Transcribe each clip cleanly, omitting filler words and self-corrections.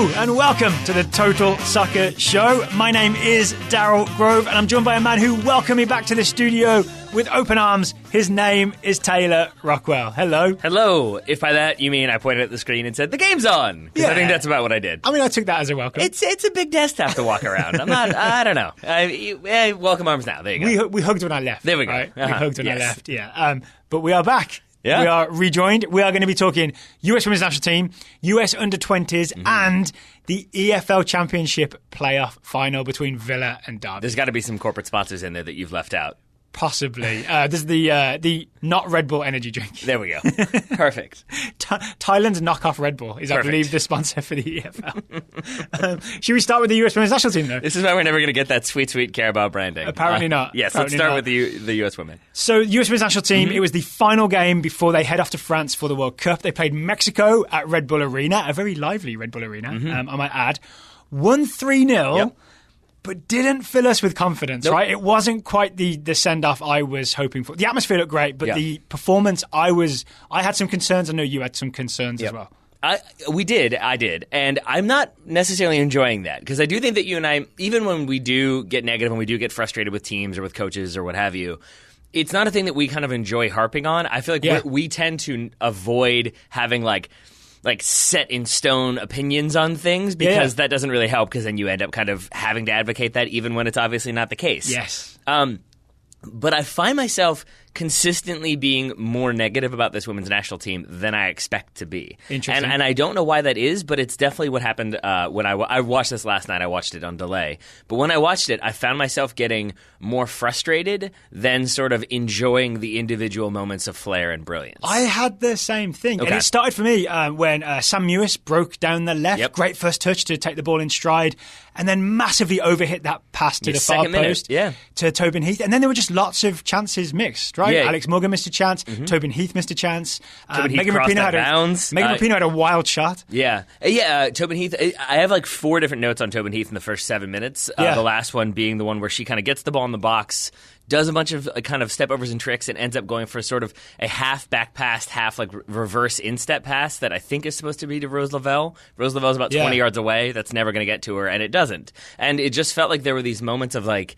Hello and welcome to the Total Soccer Show. My name is Daryl Grove and I'm joined by a man who welcomed me back to the studio with open arms. His name is Taylor Rockwell. Hello. Hello. If by that you mean I pointed at the screen and said, the game's on. Because I think that's about what I did. I mean, I took that as a welcome. It's a big desktop to walk around. I don't know. Welcome arms now. There you go. We hugged when I left. There we go. Right? We hugged when I left, yeah. But we are back. Yeah. We are rejoined. We are going to be talking US Women's National Team, US Under-20s, and the EFL Championship playoff final between Villa and Derby. There's got to be some corporate sponsors in there that you've left out. Possibly. There's the not Red Bull energy drink. There we go. Perfect. Thailand's knockoff Red Bull is, I believe, the sponsor for the EFL. Should we start with the US Women's National Team, though? This is why we're never going to get that sweet Carabao branding. Apparently not. Yes, Apparently let's start not. with the US Women. So, US Women's National Team, it was the final game before they head off to France for the World Cup. They played Mexico at Red Bull Arena, a very lively Red Bull Arena, I might add. Won 3-0. Yep. But didn't fill us with confidence, right? It wasn't quite the send-off I was hoping for. The atmosphere looked great, but the performance, I had some concerns. I know you had some concerns as well. I did. And I'm not necessarily enjoying that because I do think that you and I, even when we do get negative and we do get frustrated with teams or with coaches or what have you, it's not a thing that we kind of enjoy harping on. I feel like we tend to avoid having like set in stone opinions on things because that doesn't really help because then you end up kind of having to advocate that even when it's obviously not the case. Yes. But I find myself consistently being more negative about this women's national team than I expect to be. Interesting. And I don't know why that is, but it's definitely what happened when I watched this last night. I watched it on delay. But when I watched it, I found myself getting more frustrated than sort of enjoying the individual moments of flair and brilliance. I had the same thing. Okay. And it started for me when Sam Mewis broke down the left. Yep. Great first touch to take the ball in stride. And then massively overhit that pass to the far post to Tobin Heath. And then there were just lots of chances mixed, right? Yeah. Alex Morgan missed a chance. Tobin Heath missed a chance. Megan Rapinoe had a wild shot. Yeah. Tobin Heath. I have like 4 different notes on Tobin Heath in the first 7 minutes. The last one being the one where she kind of gets the ball in the box, does a bunch of kind of stepovers and tricks, and ends up going for sort of a half back pass, half like reverse instep pass that I think is supposed to be to Rose Lavelle. Rose Lavelle's about 20 yards away. That's never going to get to her, and it doesn't. And it just felt like there were these moments of like,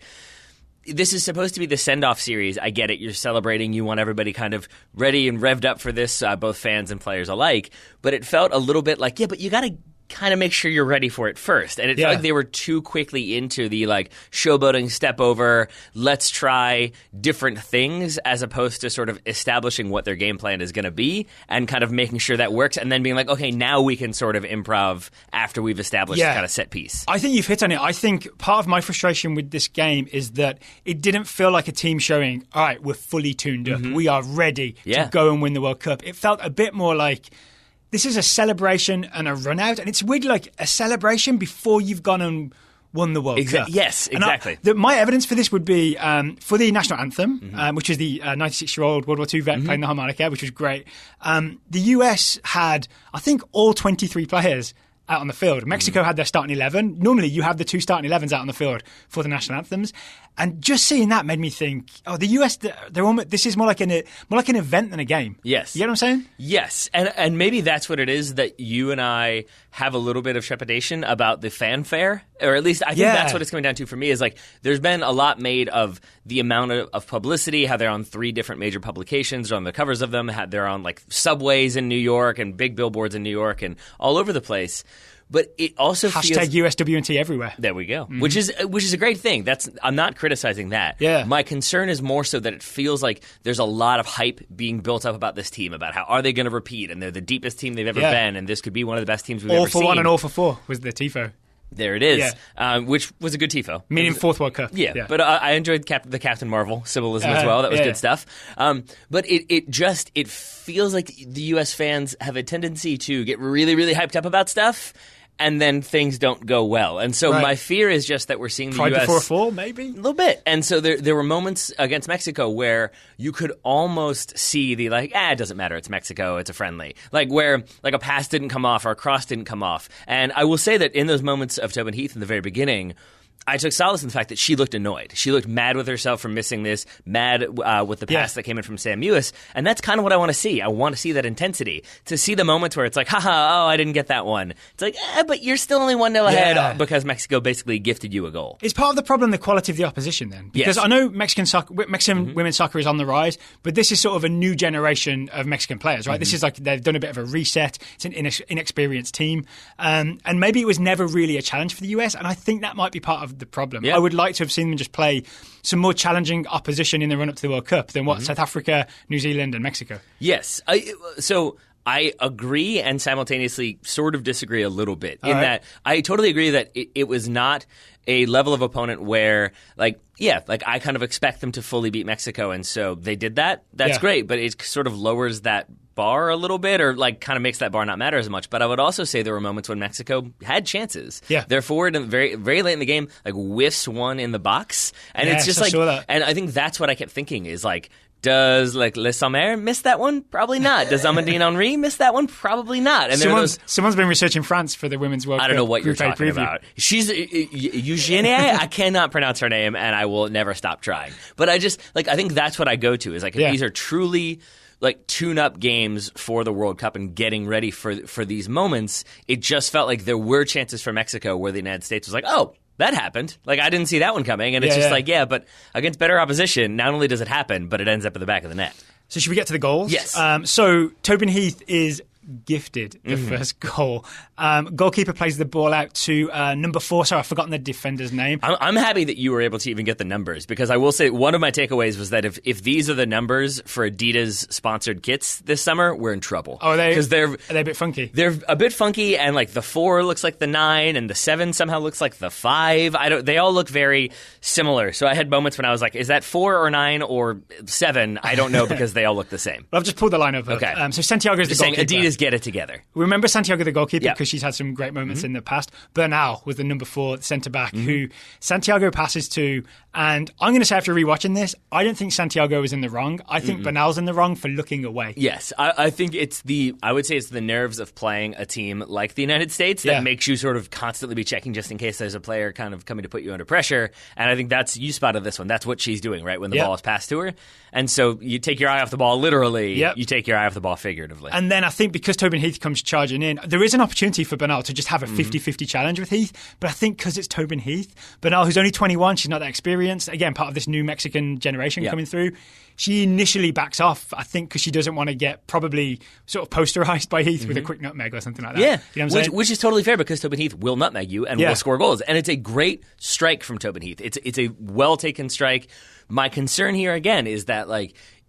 this is supposed to be the send-off series. I get it. You're celebrating. You want everybody kind of ready and revved up for this, both fans and players alike. But it felt a little bit like, but you got to kind of make sure you're ready for it first. And it felt like they were too quickly into the like showboating step over, let's try different things as opposed to sort of establishing what their game plan is going to be and kind of making sure that works and then being like, okay, now we can sort of improv after we've established the kind of set piece. I think you've hit on it. I think part of my frustration with this game is that it didn't feel like a team showing, all right, we're fully tuned up. We are ready to go and win the World Cup. It felt a bit more like this is a celebration and a run out, and it's really like a celebration before you've gone and won the World Cup. Yes, exactly. My evidence for this would be for the national anthem, which is the 96-year-old World War II vet playing the harmonica, which was great. The US had, I think, all 23 players out on the field. Mexico had their starting 11. Normally, you have the 2 starting 11s out on the field for the national anthems. And just seeing that made me think, the US, they're almost, this is more like an event than a game. Yes. You know what I'm saying? Yes. And maybe that's what it is that you and I have a little bit of trepidation about the fanfare. Or at least I think that's what it's coming down to for me is like there's been a lot made of the amount of publicity, how they're on 3 different major publications, they're on the covers of them, they're on like subways in New York and big billboards in New York and all over the place. But it also feels #USWNT everywhere. There we go. Which is a great thing. I'm not criticizing that. Yeah. My concern is more so that it feels like there's a lot of hype being built up about this team, about how are they going to repeat, and they're the deepest team they've ever been, and this could be one of the best teams we've ever seen. All for 1 and all for 4 was the tifo. There it is, which was a good tifo. Meaning 4th World Cup. Yeah. But I enjoyed the Captain Marvel symbolism as well. That was good stuff. But it feels like the U.S. fans have a tendency to get really, really hyped up about stuff, and then things don't go well. And so my fear is just that we're seeing the Pride U.S. before a fall, maybe? A little bit. And so there were moments against Mexico where you could almost see the it doesn't matter, it's Mexico, it's a friendly. Like where like a pass didn't come off or a cross didn't come off. And I will say that in those moments of Tobin Heath in the very beginning, I took solace in the fact that she looked annoyed. She looked mad with herself for missing this, mad with the pass that came in from Sam Mewis. And that's kind of what I want to see. I want to see that intensity. To see the moments where it's like, haha, oh, I didn't get that one. It's like, but you're still only 1-0 ahead because Mexico basically gifted you a goal. Is part of the problem the quality of the opposition then? Because I know Mexican women's soccer is on the rise, but this is sort of a new generation of Mexican players, right? This is like they've done a bit of a reset. It's an inexperienced team. And maybe it was never really a challenge for the US, and I think that might be part of the problem. I would like to have seen them just play some more challenging opposition in the run-up to the World Cup than what South Africa, New Zealand and Mexico. Yes. So I agree and simultaneously sort of disagree a little bit that I totally agree that it was not a level of opponent where, I kind of expect them to fully beat Mexico, and so they did that. That's great, but it sort of lowers that bar a little bit, or kind of makes that bar not matter as much. But I would also say there were moments when Mexico had chances. Their forward very, very late in the game, whiffs one in the box, and it's just and I think that's what I kept thinking is does Le Sommer miss that one? Probably not. Does Amandine Henry miss that one? Probably not. And someone's been researching France for the Women's World Cup. I don't know what you're talking about. She's Eugenie. I cannot pronounce her name, and I will never stop trying. But I just I think that's what I go to is if these are truly tune-up games for the World Cup and getting ready for these moments. It just felt like there were chances for Mexico where the United States was oh, that happened. I didn't see that one coming. And it's just but against better opposition, not only does it happen, but it ends up at the back of the net. So should we get to the goals? Yes. So Tobin Heath is gifted the first goal. Goalkeeper plays the ball out to number 4. Sorry, I've forgotten the defender's name. I'm happy that you were able to even get the numbers, because I will say one of my takeaways was that if these are the numbers for Adidas sponsored kits this summer, we're in trouble. Oh, are they a bit funky? They're a bit funky, and the 4 looks like the 9, and the 7 somehow looks like the 5. They all look very similar. So I had moments when I was like, is that 4 or 9 or 7? I don't know, because they all look the same. Well, I've just pulled the line over. Okay. So Santiago's the goalkeeper. Adidas get it together. Remember Santiago the goalkeeper, because she's had some great moments in the past. Bernal was the number 4 centre-back who Santiago passes to, and I'm going to say after rewatching this, I don't think Santiago is in the wrong. I think Bernal's in the wrong for looking away. Yes, I think I would say it's the nerves of playing a team like the United States that makes you sort of constantly be checking just in case there's a player kind of coming to put you under pressure, and I think you spotted this one. That's what she's doing, right, when the ball is passed to her. And so you take your eye off the ball literally, you take your eye off the ball figuratively. And then I think because Tobin Heath comes charging in, there is an opportunity for Bernal to just have a 50-50 challenge with Heath, but I think because it's Tobin Heath, Bernal, who's only 21, she's not that experienced, again, part of this new Mexican generation coming through, she initially backs off, I think, because she doesn't want to get probably sort of posterized by Heath with a quick nutmeg or something like that. Yeah, you know what I'm saying? Which is totally fair, because Tobin Heath will nutmeg you and will score goals. And it's a great strike from Tobin Heath. It's a well-taken strike. My concern here, again, is that,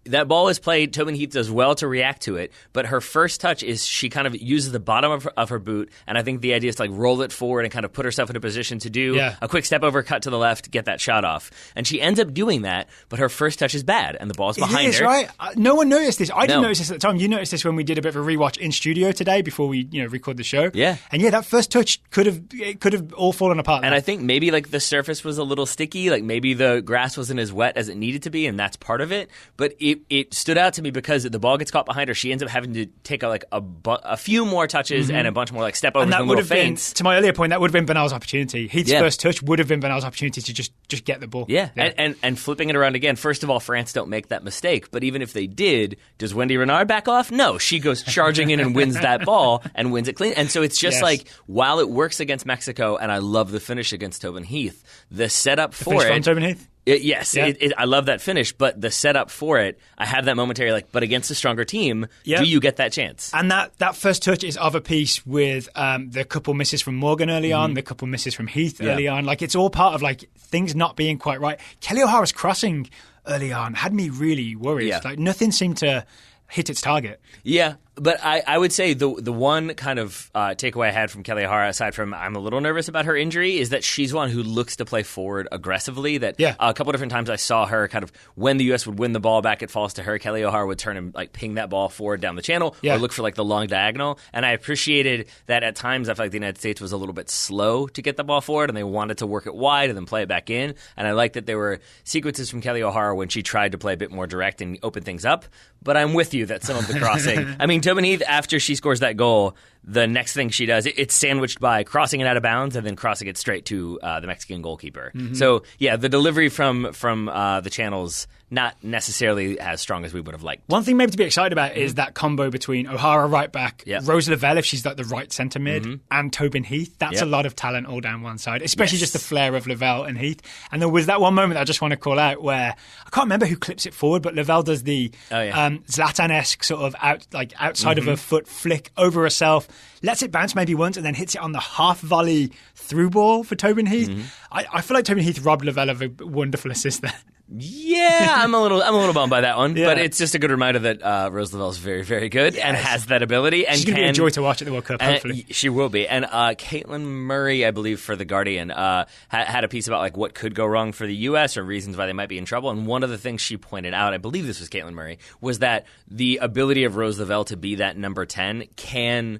that ball is played. Tobin Heath does well to react to it, but her first touch is she kind of uses the bottom of her boot, and I think the idea is to roll it forward and kind of put herself in a position to do a quick step over, cut to the left, get that shot off. And she ends up doing that, but her first touch is bad, and the ball's behind her. Right? No one noticed this. I didn't notice this at the time. You noticed this when we did a bit of a rewatch in studio today before we record the show. Yeah. And that first touch could have all fallen apart. And I think maybe the surface was a little sticky, maybe the grass wasn't as wet as it needed to be, and that's part of it. But it stood out to me because the ball gets caught behind her. She ends up having to take a few more touches and a bunch more step overs and little feints. To my earlier point, that would have been Bernal's opportunity. Heath's first touch would have been Bernal's opportunity to just get the ball. Yeah. And flipping it around again. First of all, France don't make that mistake. But even if they did, does Wendy Renard back off? No, she goes charging in and wins that ball and wins it clean. And so it's just while it works against Mexico, and I love the finish against Tobin Heath, the setup for it. From Tobin Heath? Yes, I love that finish, but the setup for it, I had that momentary but against a stronger team, do you get that chance? And that first touch is of a piece with the couple misses from Morgan early on, the couple misses from Heath early on. It's all part of things not being quite right. Kelly O'Hara's crossing early on had me really worried. Nothing seemed to hit its target. Yeah. But I would say the one kind of takeaway I had from Kelly O'Hara, aside from I'm a little nervous about her injury, is that she's one who looks to play forward aggressively. That a couple different times I saw her kind of, when the U.S. would win the ball back, it falls to her. Kelly O'Hara would turn and ping that ball forward down the channel or look for the long diagonal. And I appreciated that at times I felt like the United States was a little bit slow to get the ball forward, and they wanted to work it wide and then play it back in. And I liked that there were sequences from Kelly O'Hara when she tried to play a bit more direct and open things up. But I'm with you that some of the crossing, I mean, Tobin Heath, after she scores that goal, the next thing she does, it's sandwiched by crossing it out of bounds and then crossing it straight to the Mexican goalkeeper. So, yeah, the delivery from the channels, not necessarily as strong as we would have liked. One thing maybe to be excited about is that combo between O'Hara right back, Rose Lavelle, if she's like the right centre mid, and Tobin Heath. That's a lot of talent all down one side, especially just the flair of Lavelle and Heath. And there was that one moment I just want to call out where I can't remember who clips it forward, but Lavelle does the Zlatan-esque sort of outside of her foot flick over herself, lets it bounce maybe once, and then hits it on the half volley through ball for Tobin Heath. I feel like Tobin Heath robbed Lavelle of a wonderful assist there. Yeah, I'm a little bummed by that one, but it's just a good reminder that Rose Lavelle is very, very good and has that ability. And she's going to be a joy to watch at the World Cup, hopefully. She will be. And Caitlin Murray, I believe, for The Guardian, had a piece about like what could go wrong for the U.S. or reasons why they might be in trouble. And one of the things she pointed out, I believe this was Caitlin Murray, was that the ability of Rose Lavelle to be that number 10 can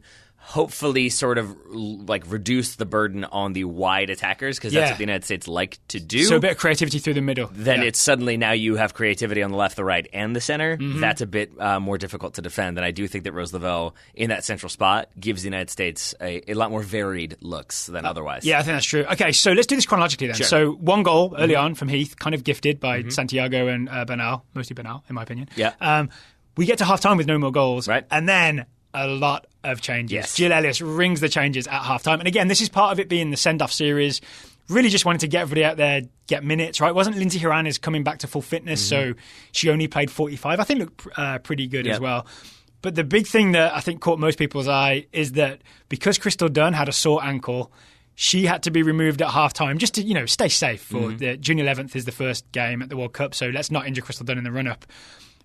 hopefully sort of like reduce the burden on the wide attackers, because that's what the United States like to do. So a bit of creativity through the middle. Then it's suddenly now you have creativity on the left, the right, and the center. That's a bit more difficult to defend. And I do think that Rose Lavelle in that central spot gives the United States a lot more varied looks than otherwise. Yeah, I think that's true. Okay, so let's do this chronologically then. Sure. So one goal early on from Heath, kind of gifted by Santiago and Bernal, mostly Bernal in my opinion. Yeah. We get to half-time with no more goals. Right. And then a lot of changes. Yes. Jill Ellis rings the changes at halftime. And again, this is part of it being the send-off series. Really just wanted to get everybody out there, get minutes, right? Wasn't Lindsay Hiranes coming back to full fitness, so she only played 45. I think looked pretty good as well. But the big thing that I think caught most people's eye is that because Crystal Dunn had a sore ankle, she had to be removed at halftime just to, stay safe. For the June 11th is the first game at the World Cup, so let's not injure Crystal Dunn in the run-up.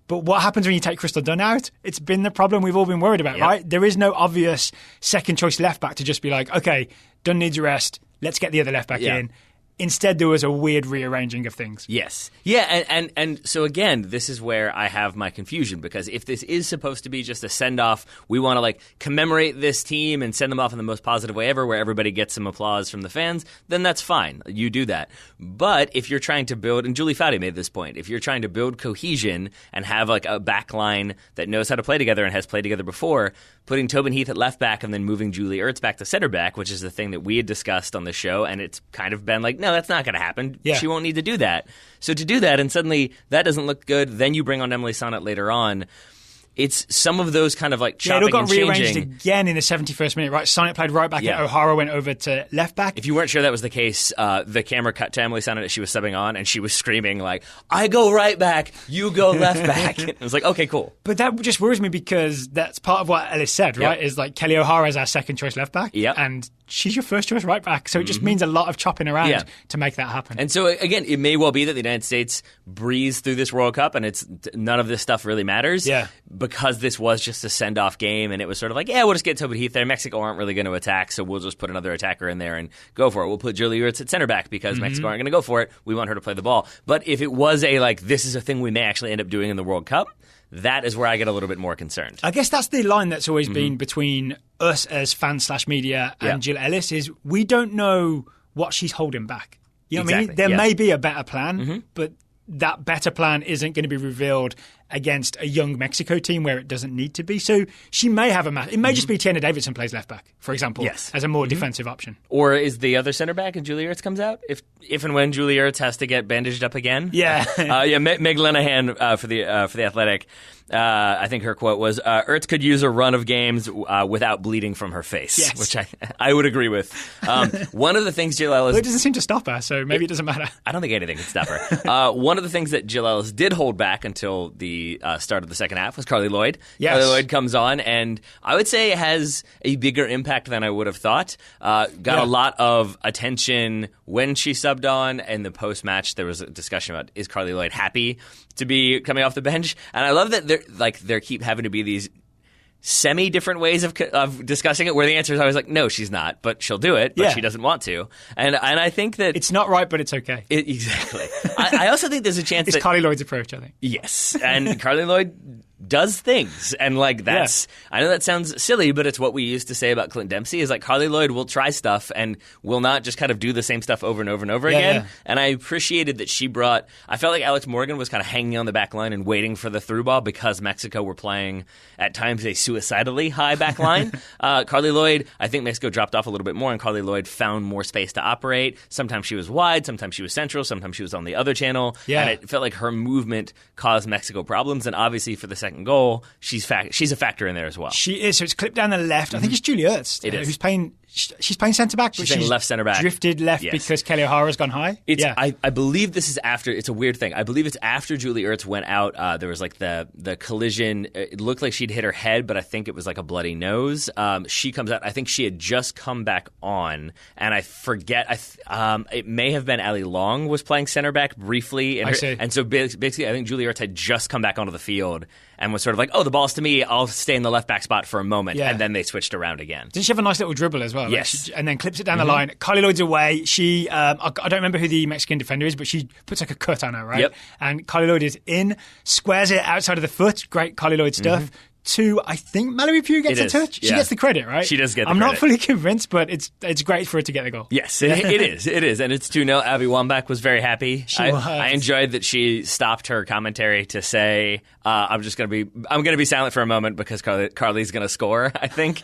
But what happens when you take Crystal Dunn out? It's been the problem we've all been worried about, right? There is no obvious second-choice left-back to just be like, okay, Dunn needs a rest, let's get the other left-back in. Instead, there was a weird rearranging of things. Yes. Yeah, and so again, this is where I have my confusion, because if this is supposed to be just a send-off, we want to commemorate this team and send them off in the most positive way ever, where everybody gets some applause from the fans, then that's fine. You do that. But if you're trying to build, and Julie Foudy made this point, if you're trying to build cohesion and have a back line that knows how to play together and has played together before, putting Tobin Heath at left back and then moving Julie Ertz back to center back, which is the thing that we had discussed on the show, and it's kind of been like, no, that's not going to happen. Yeah. She won't need to do that. So to do that, and suddenly that doesn't look good, then you bring on Emily Sonnett later on. It's some of those kind of chopping it all got and changing. Rearranged again in the 71st minute, right? Sonnett played right back and O'Hara went over to left back. If you weren't sure that was the case, the camera cut to Emily Sonnett as she was subbing on, and she was screaming I go right back, you go left back. It was like, okay, cool. But that just worries me, because that's part of what Ellis said, right? Is Kelly O'Hara is our second choice left back. And she's your first choice right back. So it just means a lot of chopping around to make that happen. And so, again, it may well be that the United States breezed through this World Cup and none of this stuff really matters. Because this was just a send-off game, and it was sort of we'll just get Tobin Heath there. Mexico aren't really going to attack, so we'll just put another attacker in there and go for it. We'll put Julie Ertz at center back because Mexico aren't going to go for it. We want her to play the ball. But if it was this is a thing we may actually end up doing in the World Cup, that is where I get a little bit more concerned. I guess that's the line that's always been between us as fans/media and Jill Ellis, is we don't know what she's holding back. You know what I mean? There may be a better plan, but that better plan isn't going to be revealed against a young Mexico team where it doesn't need to be. So she may have a match. It may just be Tiana Davidson plays left back, for example, as a more defensive option. Or is the other center back and Julie Ertz comes out? If and when Julie Ertz has to get bandaged up again? Yeah. Meg Linehan for the Athletic. I think her quote was, Ertz could use a run of games without bleeding from her face, which I would agree with. One of the things Jill Ellis... Well, it doesn't seem to stop her, so maybe it doesn't matter. I don't think anything can stop her. One of the things that Jill Ellis did hold back until the start of the second half was Carly Lloyd. Yes. Carly Lloyd comes on, and I would say has a bigger impact than I would have thought. Got a lot of attention when she subbed on, and the post-match there was a discussion about, is Carly Lloyd happy to be coming off the bench? And I love that there keep having to be these semi-different ways of discussing it, where the answer is always no, she's not, but she'll do it, but she doesn't want to. And I think that... It's not right, but it's okay. Exactly. I also think there's a chance it's Carly Lloyd's approach, I think. Yes. And Carly Lloyd does things. And like that's I know that sounds silly, but it's what we used to say about Clint Dempsey is like Carly Lloyd will try stuff and will not just kind of do the same stuff over and over and over again. Yeah. And I appreciated that she brought I felt like Alex Morgan was kind of hanging on the back line and waiting for the through ball because Mexico were playing at times a suicidally high back line. Carly Lloyd, I think Mexico dropped off a little bit more and Carly Lloyd found more space to operate. Sometimes she was wide, sometimes she was central, sometimes she was on the other channel. Yeah. And it felt like her movement caused Mexico problems. And obviously for the second goal, she's a factor in there as well. She is. So it's clipped down the left. I think it's Julie Ertz who's playing. She's playing centre back, but she's left centre back. Drifted left because Kelly O'Hara's gone high. I believe this is after. It's a weird thing. I believe it's after Julie Ertz went out. There was like the collision. It looked like she'd hit her head, but I think it was like a bloody nose. She comes out. I think she had just come back on, and I forget. It may have been Ali Long was playing centre back briefly, and so basically, I think Julie Ertz had just come back onto the field and was sort of like, "Oh, the ball's to me. I'll stay in the left back spot for a moment," and then they switched around again. Didn't she have a nice little dribble as well? Yes. And then clips it down the line. Carly Lloyd's away. She, I don't remember who the Mexican defender is, but she puts like a cut on her, right? Yep. And Carly Lloyd is in, squares it outside of the foot. Great Carly Lloyd stuff. To, I think Mallory Pugh gets a touch. She gets the credit, right? She does get the credit. I'm not fully convinced, but it's great for her to get the goal. Yes, it is. It is. And it's 2-0. Abby Wambach was very happy. I enjoyed that she stopped her commentary to say, I'm going to be silent for a moment because Carly's going to score, I think.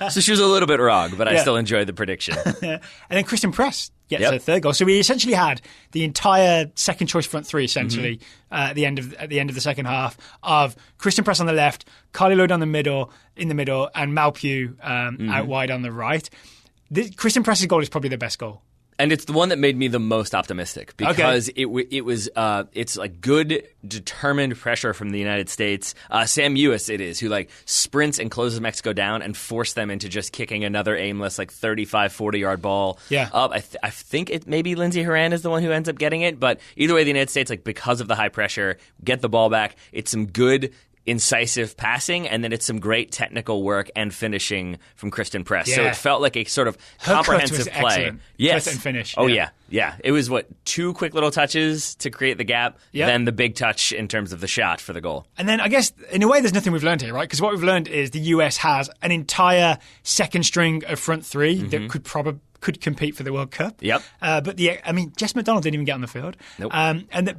So she was a little bit wrong, but I still enjoyed the prediction. And then Kristen Press gets a third goal. So we essentially had the entire second choice front three essentially at the end of the second half of Kristen Press on the left, Carly Lloyd in the middle, and Mal Pugh out wide on the right. Kristen Press's goal is probably the best goal. And it's the one that made me the most optimistic because it's like good, determined pressure from the United States. Sam Ewis who like sprints and closes Mexico down and forced them into just kicking another aimless like 35, 40-yard ball up. I think it maybe Lindsey Horan is the one who ends up getting it. But either way, the United States, like because of the high pressure, get the ball back. It's some good incisive passing, and then it's some great technical work and finishing from Kristen Press. Yeah. So it felt like a sort of comprehensive play. Excellent. Yes. Cut and finish. Oh, yeah. It was, 2 quick little touches to create the gap, then the big touch in terms of the shot for the goal. And then I guess, in a way, there's nothing we've learned here, right? Because what we've learned is the US has an entire second string of front three that could compete for the World Cup. Yep. But Jess McDonald didn't even get on the field. Nope.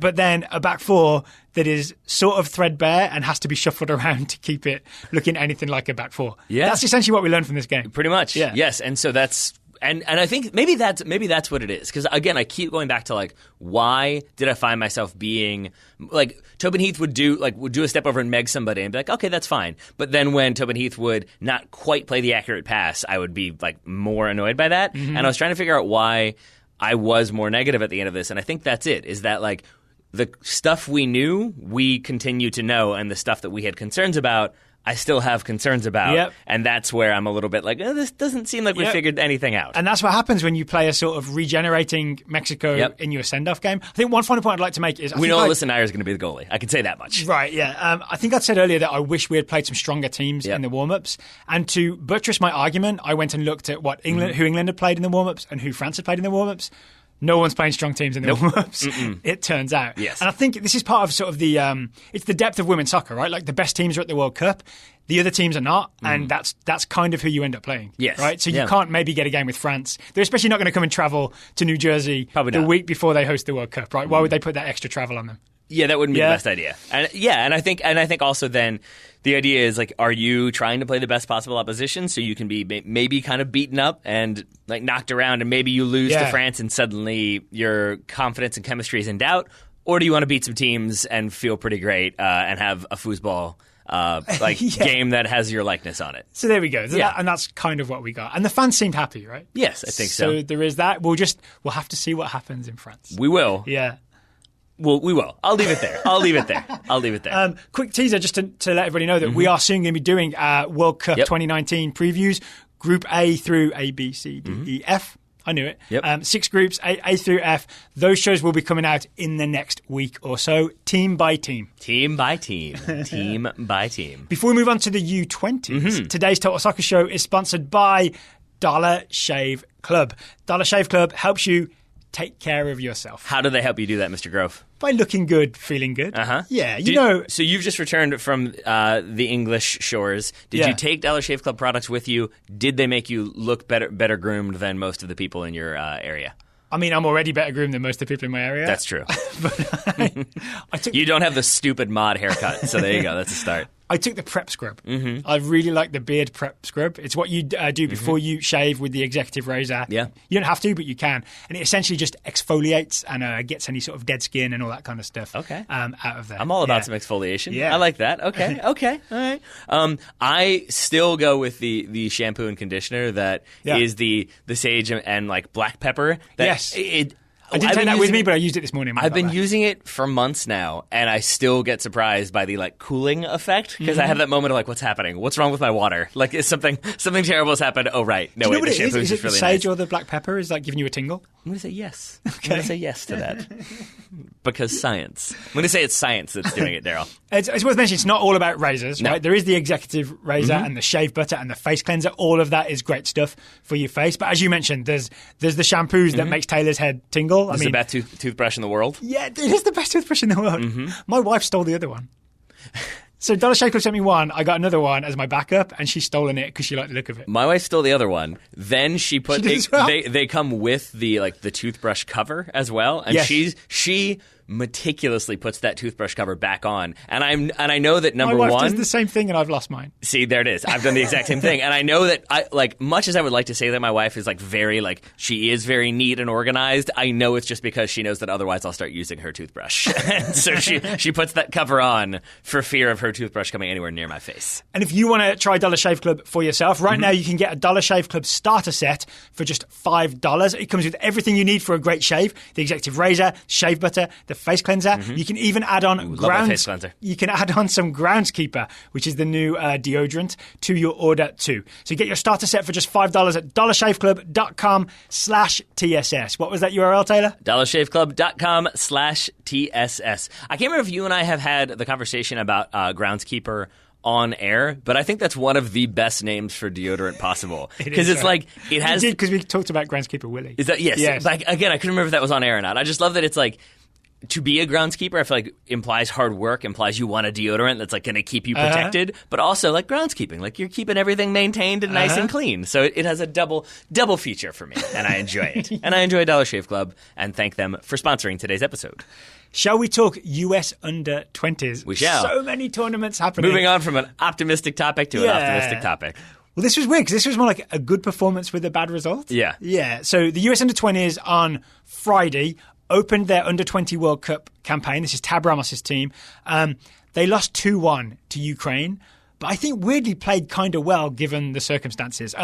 But then a back four that is sort of threadbare and has to be shuffled around to keep it looking anything like a back four. Yeah. That's essentially what we learned from this game. Pretty much. Yeah. Yes. And so that's and I think maybe that's what it is. Because again, I keep going back to like, why did I find myself being like Tobin Heath would do a step over and meg somebody and be like, okay, that's fine. But then when Tobin Heath would not quite play the accurate pass, I would be like more annoyed by that. And I was trying to figure out why I was more negative at the end of this. And I think that's it, is that like the stuff we knew, we continue to know, and the stuff that we had concerns about, I still have concerns about. Yep. And that's where I'm a little bit like, this doesn't seem like we figured anything out. And that's what happens when you play a sort of regenerating Mexico in your send-off game. I think one final point I'd like to make is... we know Alyssa Nair is going to be the goalie. I can say that much. Right, yeah. I think I'd said earlier that I wish we had played some stronger teams in the warm-ups. And to buttress my argument, I went and looked at who England had played in the warm-ups and who France had played in the warm-ups. No one's playing strong teams in the warm-ups, it turns out. Yes. And I think this is part of sort of the it's the depth of women's soccer, right? Like the best teams are at the World Cup, the other teams are not, and that's kind of who you end up playing. Yes. Right? So you can't maybe get a game with France. They're especially not going to come and travel to New Jersey the week before they host the World Cup, right? Why would they put that extra travel on them? Yeah, that wouldn't be the best idea. And I think also then the idea is like, are you trying to play the best possible opposition so you can be maybe kind of beaten up and like knocked around, and maybe you lose to France and suddenly your confidence and chemistry is in doubt, or do you want to beat some teams and feel pretty great and have a foosball game that has your likeness on it? So there we go. And that's kind of what we got. And the fans seemed happy, right? Yes, I think so. So there is that. We'll have to see what happens in France. We will. Yeah. Well, we will. I'll leave it there. Quick teaser just to let everybody know that we are soon going to be doing World Cup 2019 previews. Group A through A, B, C, D, E, F. I knew it. Yep. 6 groups, A through F. Those shows will be coming out in the next week or so, team by team. Team by team. Team by team. Before we move on to the U20s, today's Total Soccer Show is sponsored by Dollar Shave Club. Dollar Shave Club helps you take care of yourself. How do they help you do that, Mr. Grove? By looking good, feeling good. Yeah, So you've just returned from the English shores. Did you take Dollar Shave Club products with you? Did they make you look better groomed than most of the people in your area? I mean, I'm already better groomed than most of the people in my area. That's true. But you don't have the stupid mod haircut, so there you go. That's a start. I took the prep scrub. I really like the beard prep scrub. It's what you do before you shave with the executive razor. Yeah. You don't have to, but you can. And it essentially just exfoliates and gets any sort of dead skin and all that kind of stuff out of there. I'm all about some exfoliation. Yeah. I like that. Okay. All right. I still go with the shampoo and conditioner that is the sage and like black pepper. Yes. I didn't take that with me, but I used it this morning. I've been using it for months now, and I still get surprised by the like cooling effect because I have that moment of like, what's happening? What's wrong with my water? Like, is something terrible has happened? Oh, right. No, Do you know what the it shampoo is? is just really the sage nice. or the black pepper is like giving you a tingle? I'm going to say yes. Okay. I'm going to say yes to that because science. I'm going to say it's science that's doing it, Daryl. It's worth mentioning it's not all about razors, right? There is the executive razor and the shave butter and the face cleanser. All of that is great stuff for your face. But as you mentioned, there's the shampoos that makes Taylor's head tingle. This is the best toothbrush in the world. Yeah, it is the best toothbrush in the world. My wife stole the other one. So Dollar Shave Club sent me one. I got another one as my backup, and she's stolen it because she liked the look of it. My wife stole the other one. Then she put She did as well? they come with the toothbrush cover as well, and Yes. she meticulously puts that toothbrush cover back on. And I know that My number wife one does the same thing, and I've lost mine. See, there it is. I've done the exact same thing. And I know that much as I would like to say that my wife is she is very neat and organized, I know it's just because she knows that otherwise I'll start using her toothbrush. And so she puts that cover on for fear of her toothbrush coming anywhere near my face. And if you want to try Dollar Shave Club for yourself, right now you can get a Dollar Shave Club starter set for just $5. It comes with everything you need for a great shave: the executive razor, shave butter, the face cleanser. You can even add on love my face cleanser. You can add on some Groundskeeper, which is the new deodorant, to your order too. So you get your starter set for just $5 at dollarshaveclub.com/TSS. What was that URL, Taylor? dollarshaveclub.com/TSS. I can't remember if you and I have had the conversation about Groundskeeper on air, but I think that's one of the best names for deodorant possible. Because it's right. like, it has... Because we talked about Groundskeeper Willie. Is that... Yes. Like, again, I couldn't remember if that was on air or not. I just love that it's like... To be a groundskeeper, I feel like implies hard work, implies you want a deodorant that's like going to keep you protected, but also like groundskeeping, like you're keeping everything maintained and nice and clean. So it has a double feature for me, and I enjoy it. And I enjoy Dollar Shave Club, and thank them for sponsoring today's episode. Shall we talk US under-20s? We shall. So many tournaments happening. Moving on from an optimistic topic to an optimistic topic. Well, this was weird because this was more like a good performance with a bad result. Yeah. Yeah. So the US under-20s on Friday opened their under-20 World Cup campaign. This is Tab Ramos' team. They lost 2-1 to Ukraine, but I think weirdly played kind of well given the circumstances.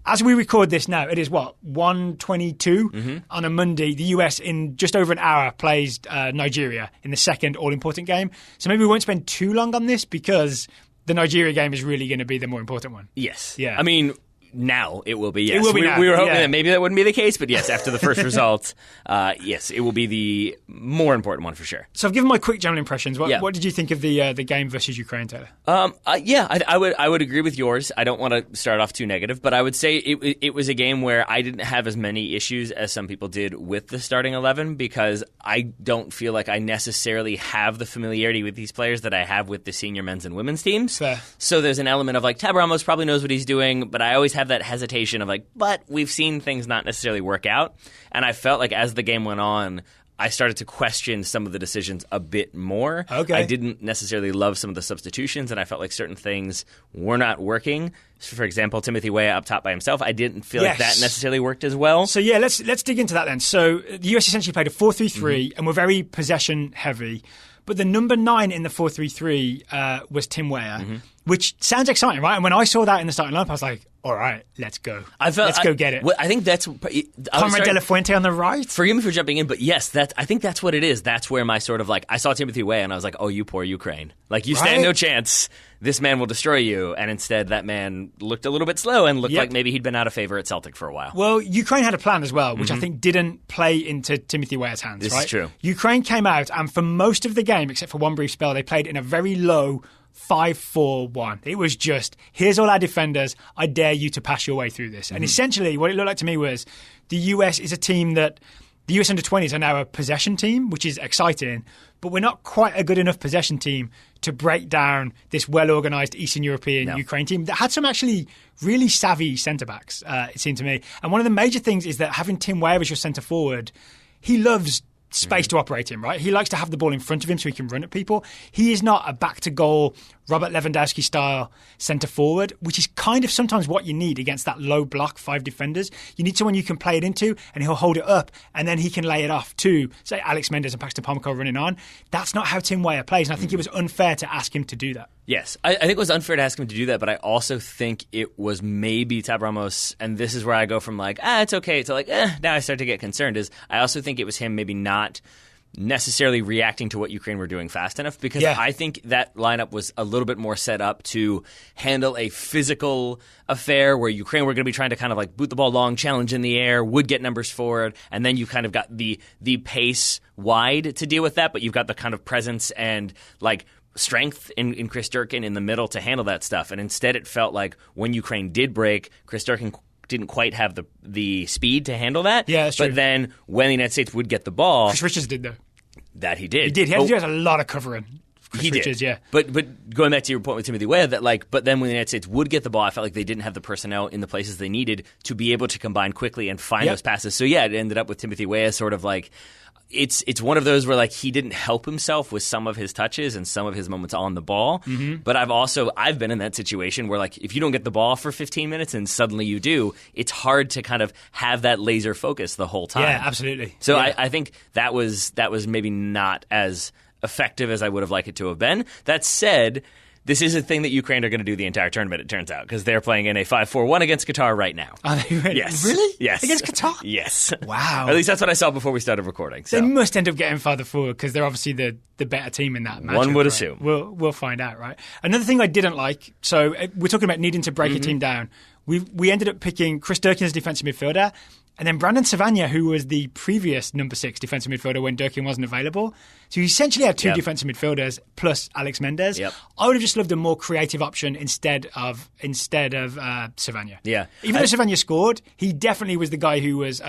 As we record this now, it is 1:22 on a Monday. The US in just over an hour plays Nigeria in the second all-important game. So maybe we won't spend too long on this because the Nigeria game is really going to be the more important one. Yes. Yeah. I mean... Now it will be, yes. It will be now. We were hoping that maybe that wouldn't be the case, but yes, after the first result, yes, it will be the more important one for sure. So I've given my quick general impressions. What did you think of the game versus Ukraine, Taylor? I would agree with yours. I don't want to start off too negative, but I would say it was a game where I didn't have as many issues as some people did with the starting 11 because I don't feel like I necessarily have the familiarity with these players that I have with the senior men's and women's teams. Fair. So there's an element of like Tab Ramos probably knows what he's doing, but I always have that hesitation of like, but we've seen things not necessarily work out. And I felt like as the game went on, I started to question some of the decisions a bit more. Okay. I didn't necessarily love some of the substitutions, and I felt like certain things were not working. So for example, Timothy Weah up top by himself, I didn't feel like that necessarily worked as well. So yeah, let's dig into that then. So the US essentially played a 4-3-3 and were very possession heavy. But the number 9 in the 4-3-3 was Tim Weah, which sounds exciting, right? And when I saw that in the starting lineup, I was like, all right, let's go. Let's go get it. Well, I think that's... Conrad De La Fuente on the right. Forgive me for jumping in, but yes, I think that's what it is. That's where my sort of like... I saw Timothy Weah and I was like, oh, you poor Ukraine. Like, you stand no chance. This man will destroy you. And instead, that man looked a little bit slow and looked like maybe he'd been out of favor at Celtic for a while. Well, Ukraine had a plan as well, which I think didn't play into Timothy Weah's hands, This right? is true. Ukraine came out, and for most of the game, except for one brief spell, they played in a very low 5-4-1. It was just, here's all our defenders. I dare you to pass your way through this. And essentially, what it looked like to me was the US is a team that the US under-20s are now a possession team, which is exciting, but we're not quite a good enough possession team to break down this well-organised Eastern European Ukraine team that had some actually really savvy centre-backs, it seemed to me. And one of the major things is that having Tim Weah as your centre-forward, he loves space to operate in, right? He likes to have the ball in front of him so he can run at people. He is not a back-to-goal, Robert Lewandowski-style centre-forward, which is kind of sometimes what you need against that low block 5 defenders. You need someone you can play it into, and he'll hold it up, and then he can lay it off to, say, Alex Mendes and Paxton Pomykal running on. That's not how Tim Weah plays, and I think it was unfair to ask him to do that. Yes, I think it was unfair to ask him to do that, but I also think it was maybe Tab Ramos, and this is where I go from like, it's okay, to like, now I start to get concerned, is I also think it was him maybe not necessarily reacting to what Ukraine were doing fast enough, because I think that lineup was a little bit more set up to handle a physical affair where Ukraine were going to be trying to kind of like boot the ball long, challenge in the air, would get numbers forward, and then you kind of got the pace wide to deal with that, but you've got the kind of presence and like strength in Chris Durkin in the middle to handle that stuff. And instead it felt like when Ukraine did break, Chris Durkin didn't quite have the speed to handle that. Yeah, that's true. But then when the United States would get the ball... Chris Richards did, though. That he did. He did. He had to do a lot of covering. He Richards, did. Yeah. But going back to your point with Timothy Weah, that like, but then when the United States would get the ball, I felt like they didn't have the personnel in the places they needed to be able to combine quickly and find those passes. So yeah, it ended up with Timothy Weah sort of like... It's one of those where like he didn't help himself with some of his touches and some of his moments on the ball. Mm-hmm. But I've been in that situation where like if you don't get the ball for 15 minutes and suddenly you do, it's hard to kind of have that laser focus the whole time. Yeah, absolutely. So I think that was maybe not as effective as I would have liked it to have been. That said, this is a thing that Ukraine are going to do the entire tournament, it turns out, because they're playing in a 5-4-1 against Qatar right now. Are they really? Yes. Really? Yes. Against Qatar? Yes. Wow. Or at least that's what I saw before we started recording. So. They must end up getting farther forward because they're obviously the better team in that match. One would right? assume. We'll find out, right? Another thing I didn't like, so we're talking about needing to break a team down. We ended up picking Chris Durkin as defensive midfielder, and then Brandon Savagna, who was the previous number 6 defensive midfielder when Durkin wasn't available. So you essentially had 2 defensive midfielders plus Alex Mendes. Yep. I would have just loved a more creative option instead of Savagna. Yeah. Even though Savagna scored, he definitely was the guy who was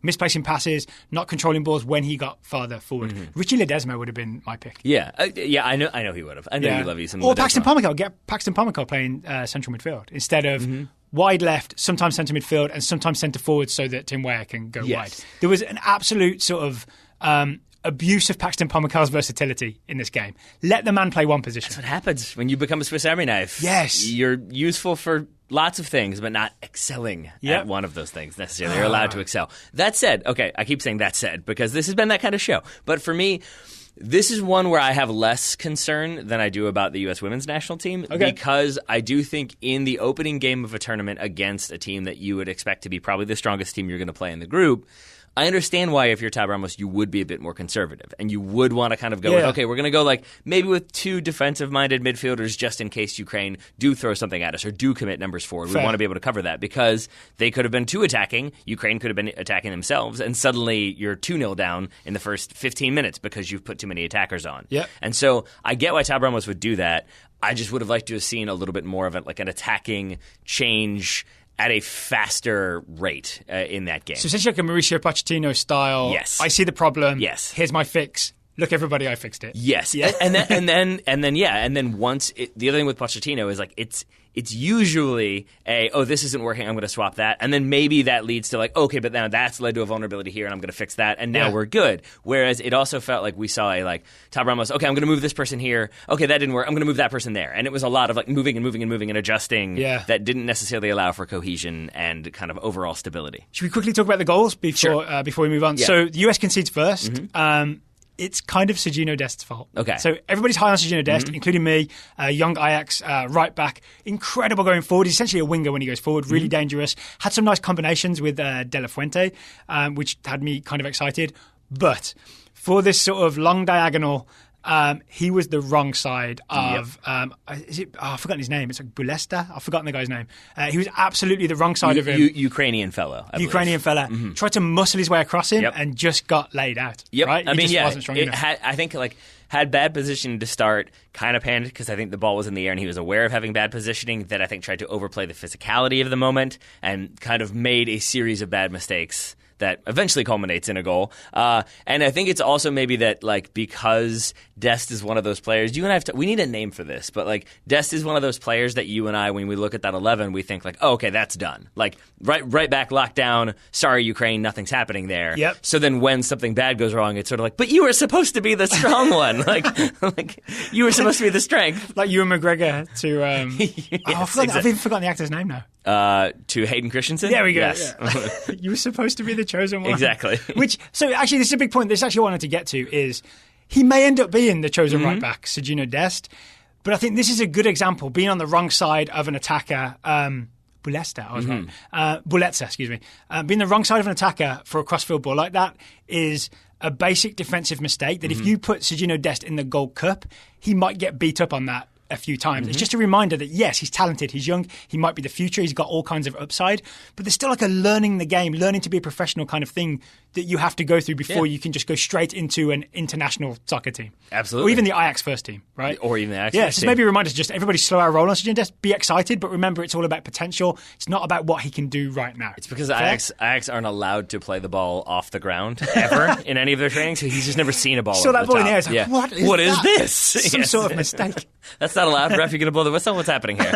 misplacing passes, not controlling balls when he got farther forward. Richie Ledesma would have been my pick. Yeah, I know he would have. I know you love you some. Or Paxton Pomykal. Get Paxton Pomykal playing central midfield instead of wide left, sometimes centre midfield, and sometimes centre forward, so that Tim Weah can go wide. There was an absolute sort of abuse of Paxton Pomykal's versatility in this game. Let the man play one position. That's what happens when you become a Swiss Army knife. Yes. You're useful for lots of things, but not excelling at one of those things necessarily. You're allowed to excel. That said, okay, I keep saying that said because this has been that kind of show. But for me, this is one where I have less concern than I do about the U.S. women's national team because I do think in the opening game of a tournament against a team that you would expect to be probably the strongest team you're going to play in the group, I understand why if you're Tab Ramos, you would be a bit more conservative and you would want to kind of go with, okay, we're going to go like maybe with 2 defensive-minded midfielders just in case Ukraine do throw something at us or do commit numbers forward. We want to be able to cover that because they could have been 2 attacking, Ukraine could have been attacking themselves, and suddenly you're 2-0 down in the first 15 minutes because you've put too many attackers on. Yep. And so I get why Tab Ramos would do that. I just would have liked to have seen a little bit more of it, like an attacking change at a faster rate in that game. So essentially like a Mauricio Pochettino style. Yes. I see the problem. Yes. Here's my fix. Look, everybody, I fixed it. Yes. Yeah. And then once the other thing with Pochettino is like it's usually this isn't working, I'm going to swap that. And then maybe that leads to like, okay, but now that's led to a vulnerability here and I'm going to fix that. And now we're good. Whereas it also felt like we saw Tab Ramos, okay, I'm going to move this person here. Okay, that didn't work. I'm going to move that person there. And it was a lot of like moving and adjusting that didn't necessarily allow for cohesion and kind of overall stability. Should we quickly talk about the goals before we move on? Yeah. So the US concedes first. It's kind of Sergiño Dest's fault. Okay. So everybody's high on Sergiño Dest, including me, young Ajax right back. Incredible going forward. He's essentially a winger when he goes forward. Really dangerous. Had some nice combinations with De La Fuente, which had me kind of excited. But for this sort of long diagonal, he was the wrong side of I've forgotten his name. It's like Bulesta. I've forgotten the guy's name. He was absolutely the wrong side of him. Ukrainian fellow. Ukrainian fella. Tried to muscle his way across him and just got laid out. Right? I mean, wasn't strong enough. I think had bad positioning to start, kind of panicked because I think the ball was in the air and he was aware of having bad positioning, that I think tried to overplay the physicality of the moment and kind of made a series of bad mistakes that eventually culminates in a goal. And I think it's also maybe that, like, because Dest is one of those players, you and I we need a name for this, but, like, Dest is one of those players that you and I, when we look at that 11, we think, like, oh, okay, that's done. Like, right back, lockdown, sorry, Ukraine, nothing's happening there. Yep. So then when something bad goes wrong, it's sort of like, but you were supposed to be the strong one. Like you were supposed to be the strength. Like Ewan McGregor to... Yes, I've even forgotten the actor's name now. To Hayden Christensen? There we go. Yes. Yeah. You were supposed to be the chosen one. Exactly. So actually, this is a big point. This actually I wanted to get to is he may end up being the chosen right back, Sergiño Dest. But I think this is a good example, being on the wrong side of an attacker. Bulesta, I was right. Buletsa, excuse me. Being the wrong side of an attacker for a crossfield ball like that is a basic defensive mistake that if you put Sergiño Dest in the Gold Cup, he might get beat up on that a few times. It's just a reminder that, yes, he's talented, he's young, he might be the future, he's got all kinds of upside, but there's still like a learning the game, learning to be a professional kind of thing that you have to go through before you can just go straight into an international soccer team. Absolutely. Or even the Ajax first team, right? Or even the Ajax first team. team. So maybe a reminder to just everybody slow our roll on Sergiño Dest, be excited, but remember it's all about potential. It's not about what he can do right now. It's because Ajax aren't allowed to play the ball off the ground ever in any of their training, so he's just never seen a ball So over that the ball top. in the air is like, what is this? Some sort of mistake. That's not allowed. Ref, you're going to blow the whistle? What's happening here?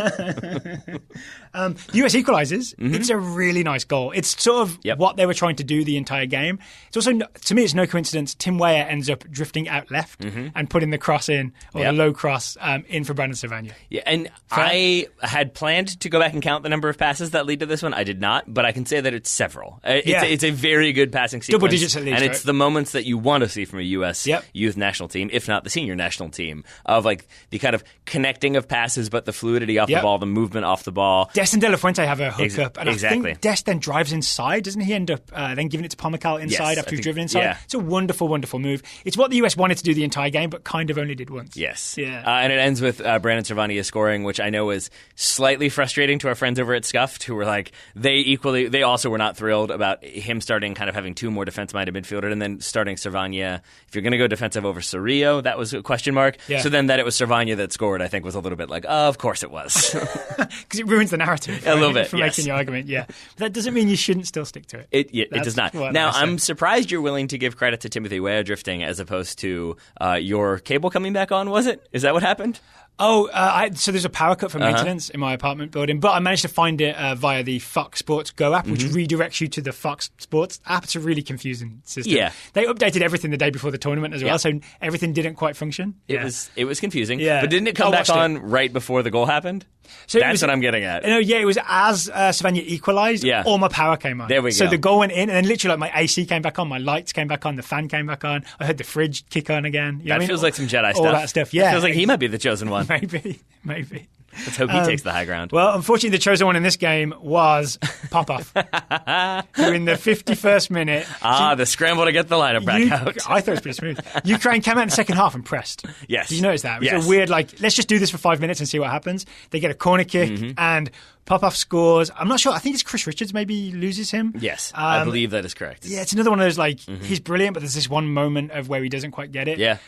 US equalises. It's a really nice goal. It's sort of what they were trying to do the entire game. It's also, to me, it's no coincidence Tim Weah ends up drifting out left and putting the cross in, or the low cross in for Brandon Savagna. Yeah, and I had planned to go back and count the number of passes that lead to this one. I did not, but I can say that it's several. It's a very good passing sequence. Double digits at least, and it's the moments that you want to see from a U.S. youth national team, if not the senior national team, of like the kind of connecting of passes, but the fluidity off the ball, the movement off the ball. Dest and De La Fuente have a hookup, and exactly. I think Dest then drives inside, doesn't he? End up then giving it to Pomacal inside after he's driven inside. Yeah. It's a wonderful, wonderful move. It's what the US wanted to do the entire game, but kind of only did once. Yes. Yeah. And it ends with Brandon Savagna scoring, which I know is slightly frustrating to our friends over at Scuffed, who were like, they also were not thrilled about him starting kind of having two more defense-minded midfielders and then starting Savagna. If you're going to go defensive over Cerrillo, that was a question mark. Yeah. So then that it was Savagna that scored, I think, was a little bit like, of course it was. Because it ruins the narrative. A little bit, for making the argument, yeah. But that doesn't mean you shouldn't still stick to it. It does not. Now, I'm surprised you're willing to give credit to Timothy Weah drifting as opposed to your cable coming back on, was it? Is that what happened? Oh, so there's a power cut for maintenance in my apartment building, but I managed to find it via the Fox Sports Go app, which redirects you to the Fox Sports app. It's a really confusing system. Yeah. They updated everything the day before the tournament as well, so everything didn't quite function. It was confusing. Yeah. But didn't it come back on right before the goal happened? So that's what I'm getting at. No, it was as Savagna equalised, all my power came on. There we go. So the goal went in, and then literally like my AC came back on, my lights came back on, the fan came back on. I heard the fridge kick on again. You know that feels like some Jedi stuff. All that stuff, yeah. It feels like he might be the chosen one. Maybe. Let's hope he takes the high ground. Well, unfortunately, the chosen one in this game was Popov, who in the 51st minute... the scramble to get the lineup back out. I thought it was pretty smooth. Ukraine came out in the second half and pressed. Yes. Did you notice that? It was a weird, let's just do this for 5 minutes and see what happens. They get a corner kick and Popov scores. I'm not sure. I think it's Chris Richards maybe loses him. Yes, I believe that is correct. Yeah, it's another one of those, he's brilliant, but there's this one moment of where he doesn't quite get it. Yeah.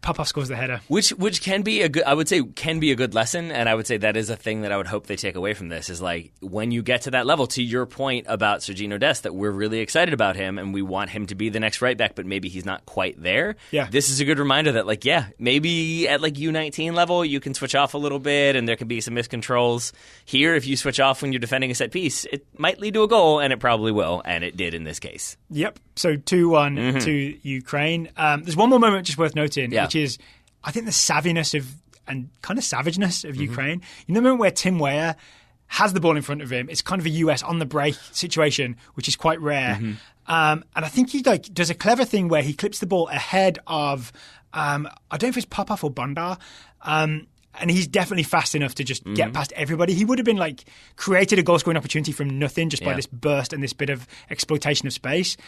Popov scores the header, which can be a good lesson, and I would say that is a thing that I would hope they take away from this is like when you get to that level. To your point about Sergiño Dest, that we're really excited about him and we want him to be the next right back, but maybe he's not quite there. Yeah, this is a good reminder that maybe at U19 level you can switch off a little bit, and there can be some miscontrols here. If you switch off when you're defending a set piece, it might lead to a goal, and it probably will, and it did in this case. Yep. So 2-1 to Ukraine. There's one more moment just worth noting. Which is, I think, the savviness and kind of savageness of Ukraine. You know the moment where Tim Weah has the ball in front of him, it's kind of a US on the break situation, which is quite rare. And I think he does a clever thing where he clips the ball ahead of, I don't know if it's Popov or Bondar, and he's definitely fast enough to just get past everybody. He would have been created a goal scoring opportunity from nothing just by this burst and this bit of exploitation of space.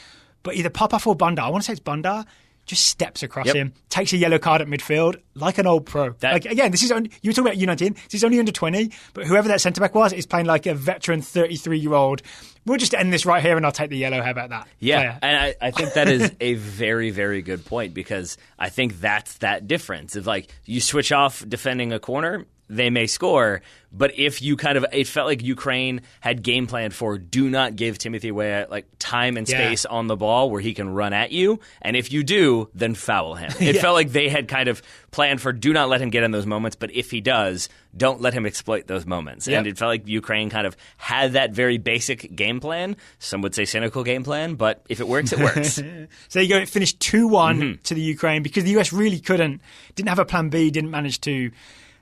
But either Popov or Bondar, I want to say it's Bondar, just steps across him, takes a yellow card at midfield like an old pro. Again, this is only, you were talking about U19, this is only under 20, but whoever that centre-back was is playing like a veteran 33-year-old. We'll just end this right here and I'll take the yellow. How about that? Yeah, and I think that is a very, very good point because I think that's that difference. If you switch off defending a corner, they may score. But if you it felt like Ukraine had game planned for do not give Timothy Weah time and space on the ball where he can run at you. And if you do, then foul him. It felt like they had kind of planned for do not let him get in those moments. But if he does, don't let him exploit those moments. Yep. And it felt like Ukraine kind of had that very basic game plan. Some would say cynical game plan, but if it works, it works. So you go, it finished 2-1 to the Ukraine because the US really didn't have a plan B, didn't manage to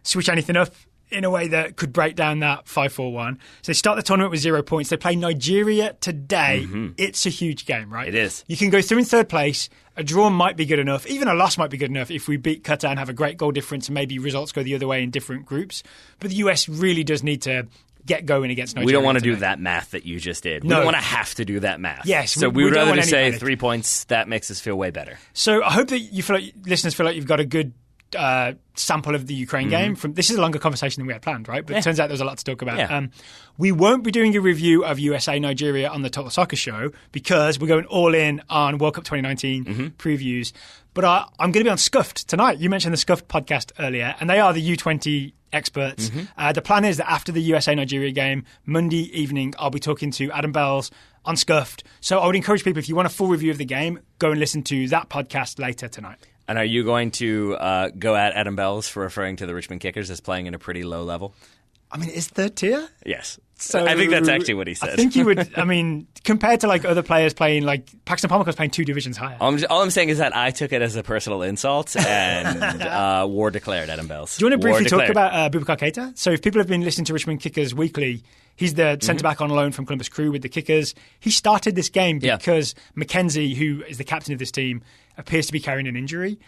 switch anything up in a way that could break down that 5-4-1. So they start the tournament with 0 points. They play Nigeria today. It's a huge game, right? It is. You can go through in third place. A draw might be good enough. Even a loss might be good enough if we beat Qatar and have a great goal difference and maybe results go the other way in different groups. But the US really does need to get going against Nigeria. We don't want to do that math that you just did. We don't want to have to do that math. Yes. So we would rather just say 3 points. That makes us feel way better. So I hope that listeners feel like you've got a good sample of the Ukraine game. This is a longer conversation than we had planned, right? But it turns out there's a lot to talk about. Yeah. We won't be doing a review of USA Nigeria on the Total Soccer Show because we're going all in on World Cup 2019 previews. But I'm going to be on Scuffed tonight. You mentioned the Scuffed podcast earlier, and they are the U20 experts. The plan is that after the USA Nigeria game, Monday evening, I'll be talking to Adam Bells on Scuffed. So I would encourage people, if you want a full review of the game, go and listen to that podcast later tonight. And are you going to go at Adam Bells for referring to the Richmond Kickers as playing in a pretty low level? I mean, is third tier? Yes. So I think that's actually what he said. I think you would, compared to other players playing, Paxton Palmer's playing 2 divisions higher. All I'm saying is that I took it as a personal insult and war declared Adam Bells. Do you want to briefly talk about Boubacar Keita? So if people have been listening to Richmond Kickers Weekly, he's the centre-back on loan from Columbus Crew with the Kickers. He started this game because Mackenzie, who is the captain of this team, appears to be carrying an injury.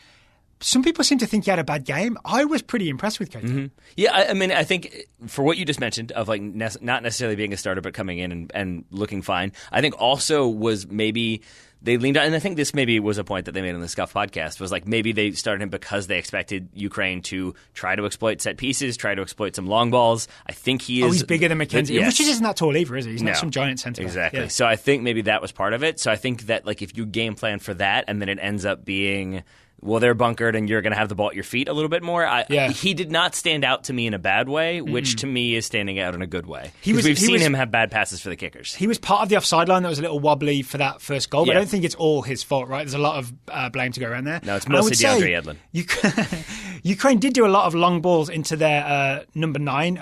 Some people seem to think he had a bad game. I was pretty impressed with Keita. Yeah, I think for what you just mentioned of not necessarily being a starter but coming in and looking fine, I think also was maybe they leaned on, and I think this maybe was a point that they made on the Scuffed podcast, was maybe they started him because they expected Ukraine to try to exploit set pieces, try to exploit some long balls. I think he's bigger than Mackenzie, which isn't that tall either, is he? He's not some giant centre back. Exactly. Yeah. So I think maybe that was part of it. So I think that if you game plan for that and then it ends up being, well, they're bunkered and you're going to have the ball at your feet a little bit more. He did not stand out to me in a bad way, which to me is standing out in a good way. We've seen him have bad passes for the Kickers. He was part of the offside line that was a little wobbly for that first goal, but I don't think it's all his fault, right? There's a lot of blame to go around there. No, it's mostly DeAndre Edlin. Ukraine did do a lot of long balls into their number 9,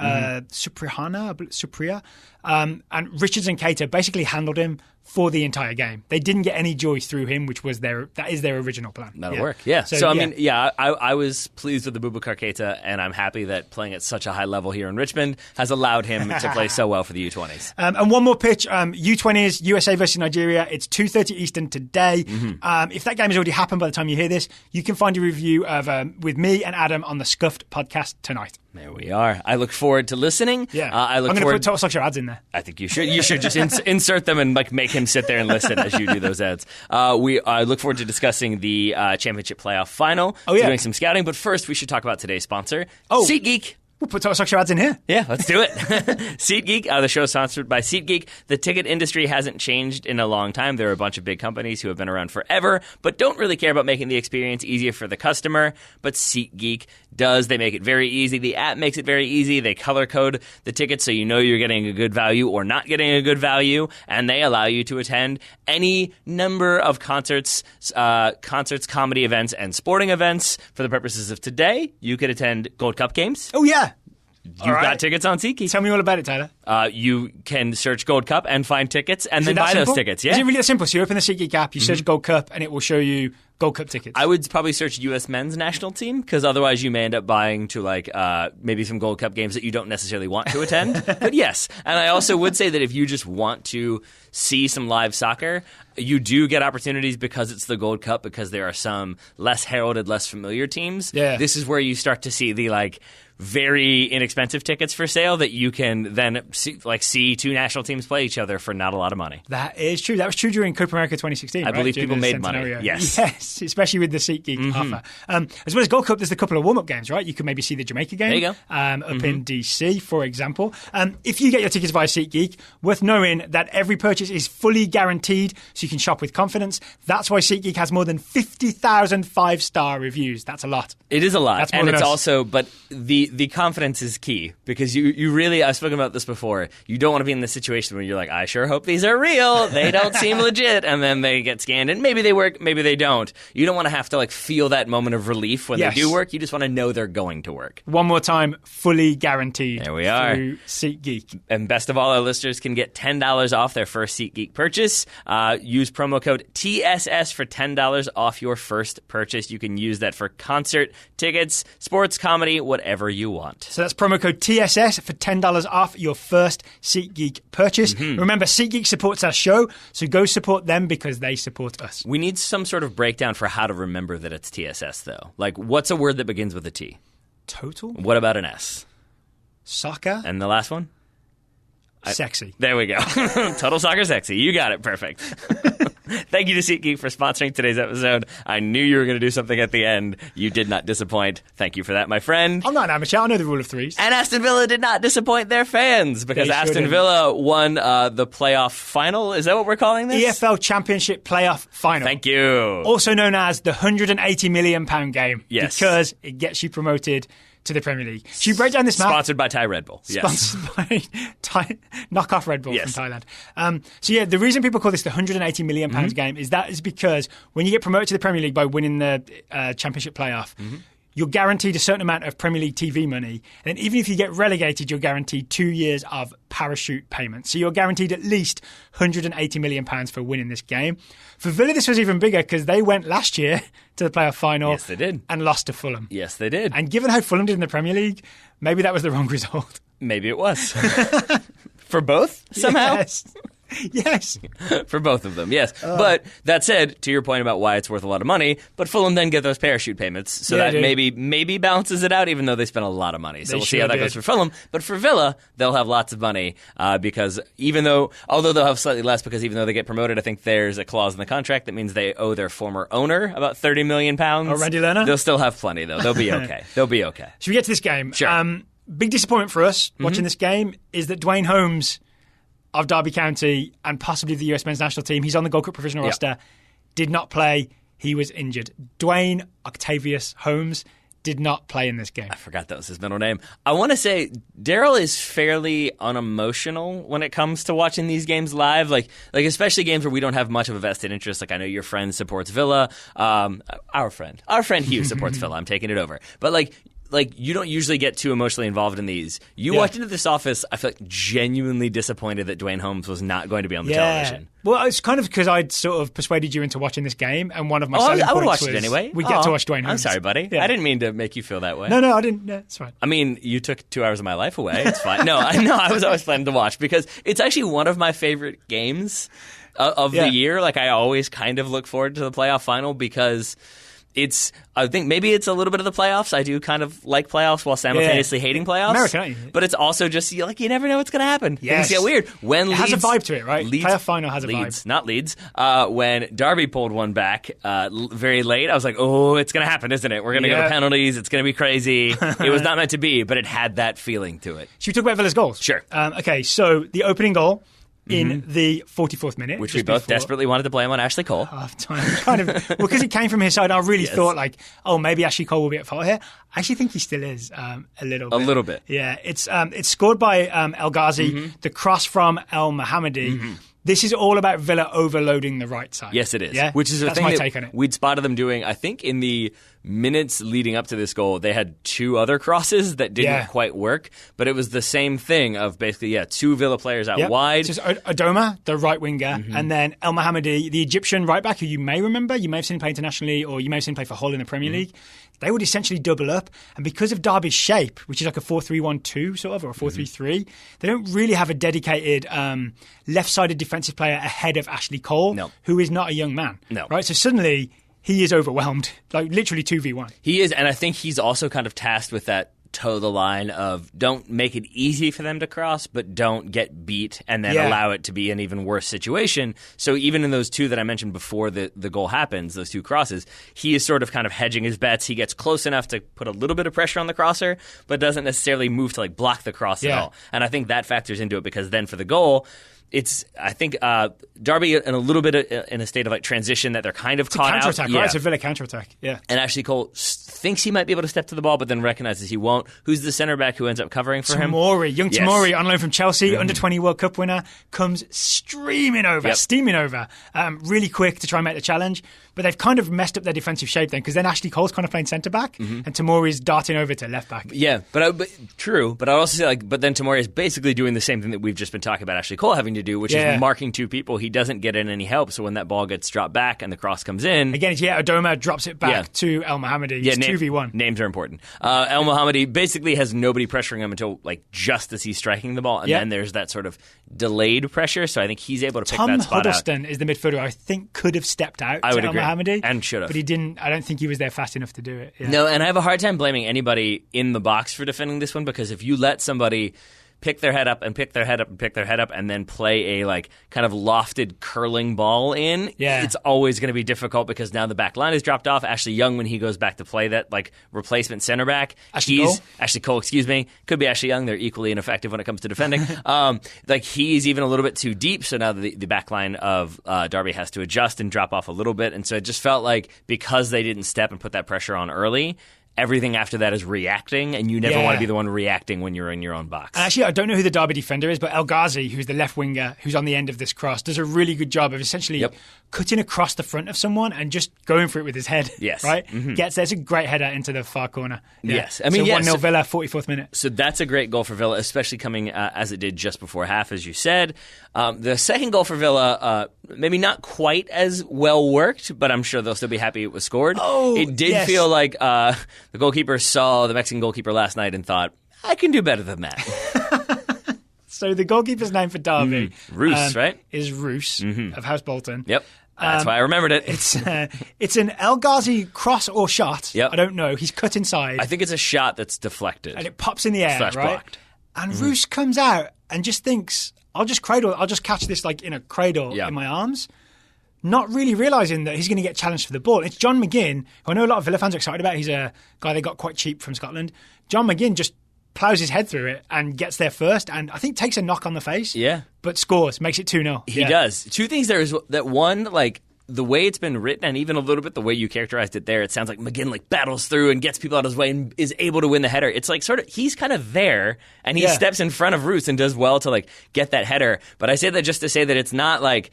Supriya, and Richards and Keita basically handled him for the entire game. They didn't get any joy through him, which was that is their original plan. That'll work. Yeah. So I was pleased with the Boubacar Keita, and I'm happy that playing at such a high level here in Richmond has allowed him to play so well for the U20s. And one more pitch, U20s, USA versus Nigeria. It's 2:30 Eastern today. If that game has already happened by the time you hear this, you can find a review of with me and Adam on the Scuffed podcast tonight. There we are. I look forward to listening. Yeah. I'm going to put Total Soccer ads in there. I think you should. You should just insert them and make him sit there and listen as you do those ads. I look forward to discussing the championship playoff final. Doing some scouting. But first, we should talk about today's sponsor, SeatGeek. We'll put Total Soccer ads in here. Yeah, let's do it. SeatGeek, the show is sponsored by SeatGeek. The ticket industry hasn't changed in a long time. There are a bunch of big companies who have been around forever, but don't really care about making the experience easier for the customer. But SeatGeek does. They make it very easy. The app makes it very easy. They color code the tickets so you know you're getting a good value or not getting a good value, and they allow you to attend any number of concerts, comedy events, and sporting events. For the purposes of today, you could attend Gold Cup games. Oh, yeah. You've got tickets on SeatGeek. Tell me all about it, Tyler. You can search Gold Cup and find tickets and then buy those tickets. Yeah. Is it really that simple? So you open the SeatGeek app, you search Gold Cup, and it will show you Gold Cup tickets. I would probably search U.S. men's national team because otherwise you may end up buying to maybe some Gold Cup games that you don't necessarily want to attend. But yes, and I also would say that if you just want to see some live soccer, you do get opportunities because it's the Gold Cup, because there are some less heralded, less familiar teams. Yeah. This is where you start to see the very inexpensive tickets for sale that you can then see two national teams play each other for not a lot of money. That is true. That was true during Copa America 2016. I believe people made money. Yes, especially with the SeatGeek offer. As well as Gold Cup, there's a couple of warm-up games, right? You could maybe see the Jamaica game. There you go. Up in DC, for example. If you get your tickets via SeatGeek, worth knowing that every purchase is fully guaranteed, so you can shop with confidence. That's why SeatGeek has more than 50,000 5-star reviews. That's a lot. It is a lot, That's more and than it's us. also. But the the confidence is key because you really, I've spoken about this before, you don't want to be in the situation where you're like, I sure hope these are real. They don't seem legit. And then they get scanned and maybe they work, maybe they don't. You don't want to have to like feel that moment of relief when they do work. You just want to know they're going to work. One more time, fully guaranteed. There we are. Through SeatGeek. And best of all, our listeners can get $10 off their first SeatGeek purchase. Use promo code TSS for $10 off your first purchase. You can use that for concert tickets, sports, comedy, whatever you want. So that's promo code TSS for $10 off your first SeatGeek purchase. Remember, SeatGeek supports our show, so go support them because they support us. We need some sort of breakdown for how to remember that it's TSS, though. Like, what's a word that begins with a T? Total? What about an S? Soccer? And the last one? Sexy. There we go. Total Soccer Sexy. You got it. Perfect. Thank you to SeatGeek for sponsoring today's episode. I knew you were going to do something at the end. You did not disappoint. Thank you for that, my friend. I'm not an amateur. I know the rule of threes. And Aston Villa did not disappoint their fans because Aston Villa won the playoff final. Is that what we're calling this? EFL Championship playoff final. Thank you. Also known as the £180 million game. Yes. Because it gets you promoted to the Premier League. Should you break down this map? Sponsored by Thai Red Bull. Sponsored by knockoff Red Bull from Thailand. So yeah, the reason people call this the £180 million game is because when you get promoted to the Premier League by winning the Championship playoff, you're guaranteed a certain amount of Premier League TV money. And then even if you get relegated, you're guaranteed 2 years of parachute payments. So you're guaranteed at least £180 million for winning this game. For Villa, this was even bigger because they went last year to the playoff final. Yes, they did. And lost to Fulham. Yes, they did. And given how Fulham did in the Premier League, maybe that was the wrong result. Maybe it was. For both, somehow? Yes. Yes. For both of them, yes. But that said, to your point about why it's worth a lot of money, but Fulham then get those parachute payments, so that maybe balances it out, even though they spent a lot of money. So we'll see how that goes for Fulham. But for Villa, they'll have lots of money because although they'll have slightly less, because even though they get promoted, I think there's a clause in the contract that means they owe their former owner about £30 million. Oh, Randy Lerner? They'll still have plenty, though. They'll be okay. They'll be okay. Should we get to this game? Sure. Big disappointment for us watching this game is that Dwayne Holmes of Derby County and possibly the US men's national team, he's on the Gold Cup provisional roster, did not play. He was injured. Dwayne Octavius Holmes did not play in this game. I forgot that was his middle name. I want to say Daryl is fairly unemotional when it comes to watching these games live, like especially games where we don't have much of a vested interest. Like I know your friend supports Villa. Our friend Hugh supports Villa. I'm taking it over. But like you don't usually get too emotionally involved in these. You walked into this office, I feel like genuinely disappointed that Dwayne Holmes was not going to be on the television. Well, it's kind of because I'd sort of persuaded you into watching this game, and one of my selling points I would watch was it anyway. We get to watch Dwayne Holmes. I'm sorry, buddy. Yeah. I didn't mean to make you feel that way. No, I didn't. No, it's fine. I mean, you took 2 hours of my life away. It's fine. I was always planning to watch because it's actually one of my favorite games of the year. Like I always kind of look forward to the playoff final because I think maybe it's a little bit of the playoffs. I do kind of like playoffs while simultaneously hating playoffs. American, aren't you? But it's also just, you never know what's going to happen. Yes. Things get weird. It has a vibe to it, right? Playoff final has a vibe. Not Leeds. When Derby pulled one back very late, I was like, oh, it's going to happen, isn't it? We're going to go to penalties. It's going to be crazy. It was not meant to be, but it had that feeling to it. Should we talk about Villa's goals? Sure. Okay, so the opening goal in the 44th minute. Which we both desperately wanted to blame on Ashley Cole. Half-time. Because it came from his side, I really thought, maybe Ashley Cole will be at fault here. I actually think he still is a little bit. A little bit. Yeah, it's scored by El Ghazi, the cross from El Mohammadi. This is all about Villa overloading the right side. Yes, it is. Yeah? Which is That's thing my that take on it. We'd spotted them doing, I think, in the minutes leading up to this goal, they had 2 other crosses that didn't quite work, but it was the same thing of basically, 2 Villa players out wide. So it's Adoma, the right winger, and then El Mohammadi, the Egyptian right back, who you may remember, you may have seen him play internationally, or you may have seen him play for Hull in the Premier League. They would essentially double up, and because of Derby's shape, which is like a 4-3-1-2 sort of, or a 4-3-3, they don't really have a dedicated left-sided defensive player ahead of Ashley Cole, who is not a young man. No. Right? So suddenly he is overwhelmed, like literally 2v1. He is, and I think he's also kind of tasked with that toe the line of don't make it easy for them to cross, but don't get beat and then allow it to be an even worse situation. So even in those 2 that I mentioned before the goal happens, those 2 crosses, he is sort of kind of hedging his bets. He gets close enough to put a little bit of pressure on the crosser, but doesn't necessarily move to block the cross at all. And I think that factors into it because then for the goal, I think Derby in a little bit in a state of like transition that they're kind of caught out. Counter-attack, right? It's a Villa counter-attack, yeah. And Ashley Cole thinks he might be able to step to the ball, but then recognizes he won't. Who's the centre back who ends up covering for him? Young Tamori, on loan from Chelsea, under-20 World Cup winner, comes steaming over, really quick to try and make the challenge. But they've kind of messed up their defensive shape then, because then Ashley Cole's kind of playing centre-back, and Tamori's darting over to left-back. Yeah, but true. But I'd also say, but then Tamori is basically doing the same thing that we've just been talking about Ashley Cole having to do, which is marking two people. He doesn't get in any help, so when that ball gets dropped back and the cross comes in... Again, Adoma drops it back to El Mohammadi. It's 2v1. Names are important. El Mohammadi basically has nobody pressuring him until just as he's striking the ball, and then there's that sort of delayed pressure, so I think he's able to pick that spot out. Tom Huddleston is the midfielder I think could have stepped out to El Mohammadi. And should have. But he didn't. I don't think he was there fast enough to do it. Yeah. No, and I have a hard time blaming anybody in the box for defending this one, because if you let somebody pick their head up and pick their head up and pick their head up and then play a like kind of lofted curling ball in, it's always going to be difficult, because now the back line is dropped off. Ashley Young, when he goes back to play that like replacement center back, Ashley Cole, could be Ashley Young. They're equally ineffective when it comes to defending. Like he's even a little bit too deep, so now the back line of Derby has to adjust and drop off a little bit, and so it just felt like because they didn't step and put that pressure on early, everything after that is reacting, and you never want to be the one reacting when you're in your own box. And actually, I don't know who the Derby defender is, but El Ghazi, who's the left winger, who's on the end of this cross, does a really good job of essentially cutting across the front of someone and just going for it with his head. Yes. Right? Gets there's a great header into the far corner. Yeah. Yes. I mean, 1-0 Villa, 44th minute. So that's a great goal for Villa, especially coming as it did just before half, as you said. The second goal for Villa, maybe not quite as well worked, but I'm sure they'll still be happy it was scored. It did feel like the goalkeeper saw the Mexican goalkeeper last night and thought, I can do better than that. So the goalkeeper's name for Derby Roos, right? Is Roos of House Bolton. Yep. That's why I remembered it. It's an El Ghazi cross or shot. Yep. I don't know. He's cut inside. I think it's a shot that's deflected. And it pops in the air, right? Blocked. And Roos comes out and just thinks, I'll just catch this like in a cradle in my arms. Not really realising that he's going to get challenged for the ball. It's John McGinn, who I know a lot of Villa fans are excited about. He's a guy they got quite cheap from Scotland. John McGinn just ploughs his head through it and gets there first, and I think takes a knock on the face. Yeah. But scores, makes it 2-0. He does. Two things there is that one, like, the way it's been written, and even a little bit the way you characterized it there, it sounds like McGinn like battles through and gets people out of his way and is able to win the header. It's like sort of he's kind of there, and he steps in front of Roos and does well to like get that header. But I say that just to say that it's not like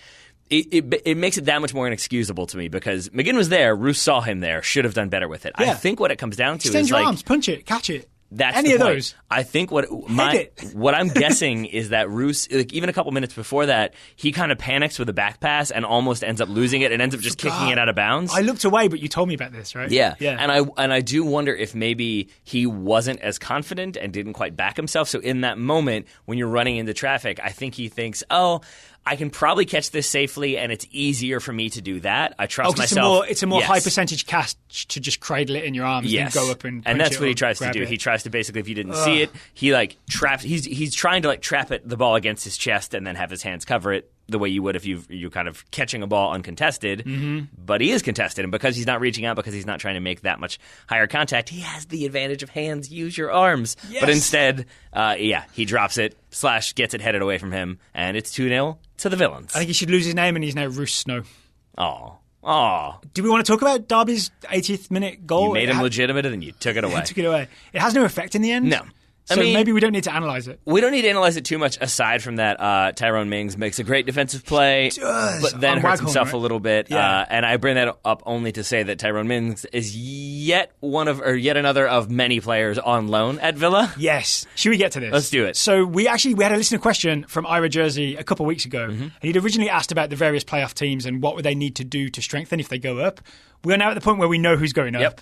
it makes it that much more inexcusable to me, because McGinn was there, Roos saw him there, should have done better with it. I think what it comes down to Extend is your like arms, punch it, catch it. That's any of those. I think what I'm guessing is that Roos, like even a couple minutes before that, he kind of panics with a back pass and almost ends up losing it and ends up just kicking it out of bounds. I looked away, but you told me about this, right? Yeah. And I do wonder if maybe he wasn't as confident and didn't quite back himself. So in that moment, when you're running into traffic, I think he thinks, I can probably catch this safely, and it's easier for me to do that. I trust myself. It's a more high percentage cast to just cradle it in your arms and go up and punch that's it what he tries to do. He tries to basically, if you didn't see it, he like traps. He's trying to like trap the ball against his chest and then have his hands cover it the way you would if you're kind of catching a ball uncontested. But he is contested, and because he's not reaching out, because he's not trying to make that much higher contact, he has the advantage of hands. Use your arms. Yes. But instead, he drops it, / gets it headed away from him, and it's 2-0 to the Villains. I think he should lose his name, and he's now Roos Snow. Oh. Do we want to talk about Derby's 80th minute goal? You made him legitimate, and then you took it away. It has no effect in the end. No. So maybe we don't need to analyse it. We don't need to analyse it too much, aside from that Tyrone Mings makes a great defensive play, but then hurts himself a little bit. Yeah. And I bring that up only to say that Tyrone Mings is yet another of many players on loan at Villa. Yes. Should we get to this? Let's do it. So we had a listener question from Ira Jersey a couple of weeks ago. And he'd originally asked about the various playoff teams and what would they need to do to strengthen if they go up. We are now at the point where we know who's going up. Yep.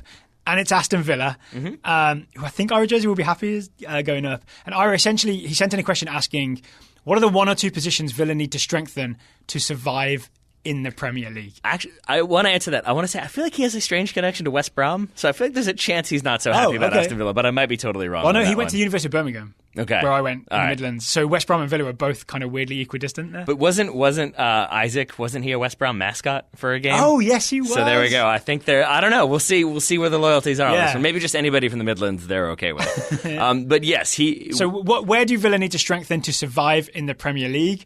And it's Aston Villa, who I think Ira Jersey will be happy is going up. And Ira, essentially, he sent in a question asking, what are the one or two positions Villa need to strengthen to survive in the Premier League? Actually, I want to answer that. I want to say, I feel like he has a strange connection to West Brom, so I feel like there's a chance he's not so happy about Aston Villa, but I might be totally wrong. Well, no, he went to the University of Birmingham. Okay. Where I went in the Midlands. So West Brom and Villa were both kind of weirdly equidistant there. But wasn't Isaac, wasn't he a West Brom mascot for a game? Oh, yes, he was. So there we go. I think I don't know. We'll see where the loyalties are on this one. Maybe just anybody from the Midlands they're okay with. But yes, So where do Villa need to strengthen to survive in the Premier League?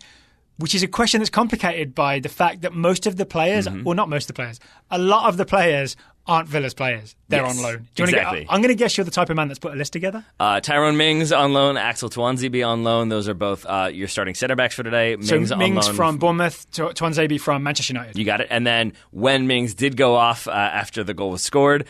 which is a question that's complicated by the fact that most of the players, well, not most of the players, a lot of the players aren't Villa's players. They're on loan. Do you exactly. I'm going to guess you're the type of man that's put a list together. Tyrone Mings on loan, Axel Tuanzebe on loan. Those are both your starting centre backs for today. Mings on loan from Bournemouth, Tuanzebe from Manchester United. You got it. And then when Mings did go off after the goal was scored,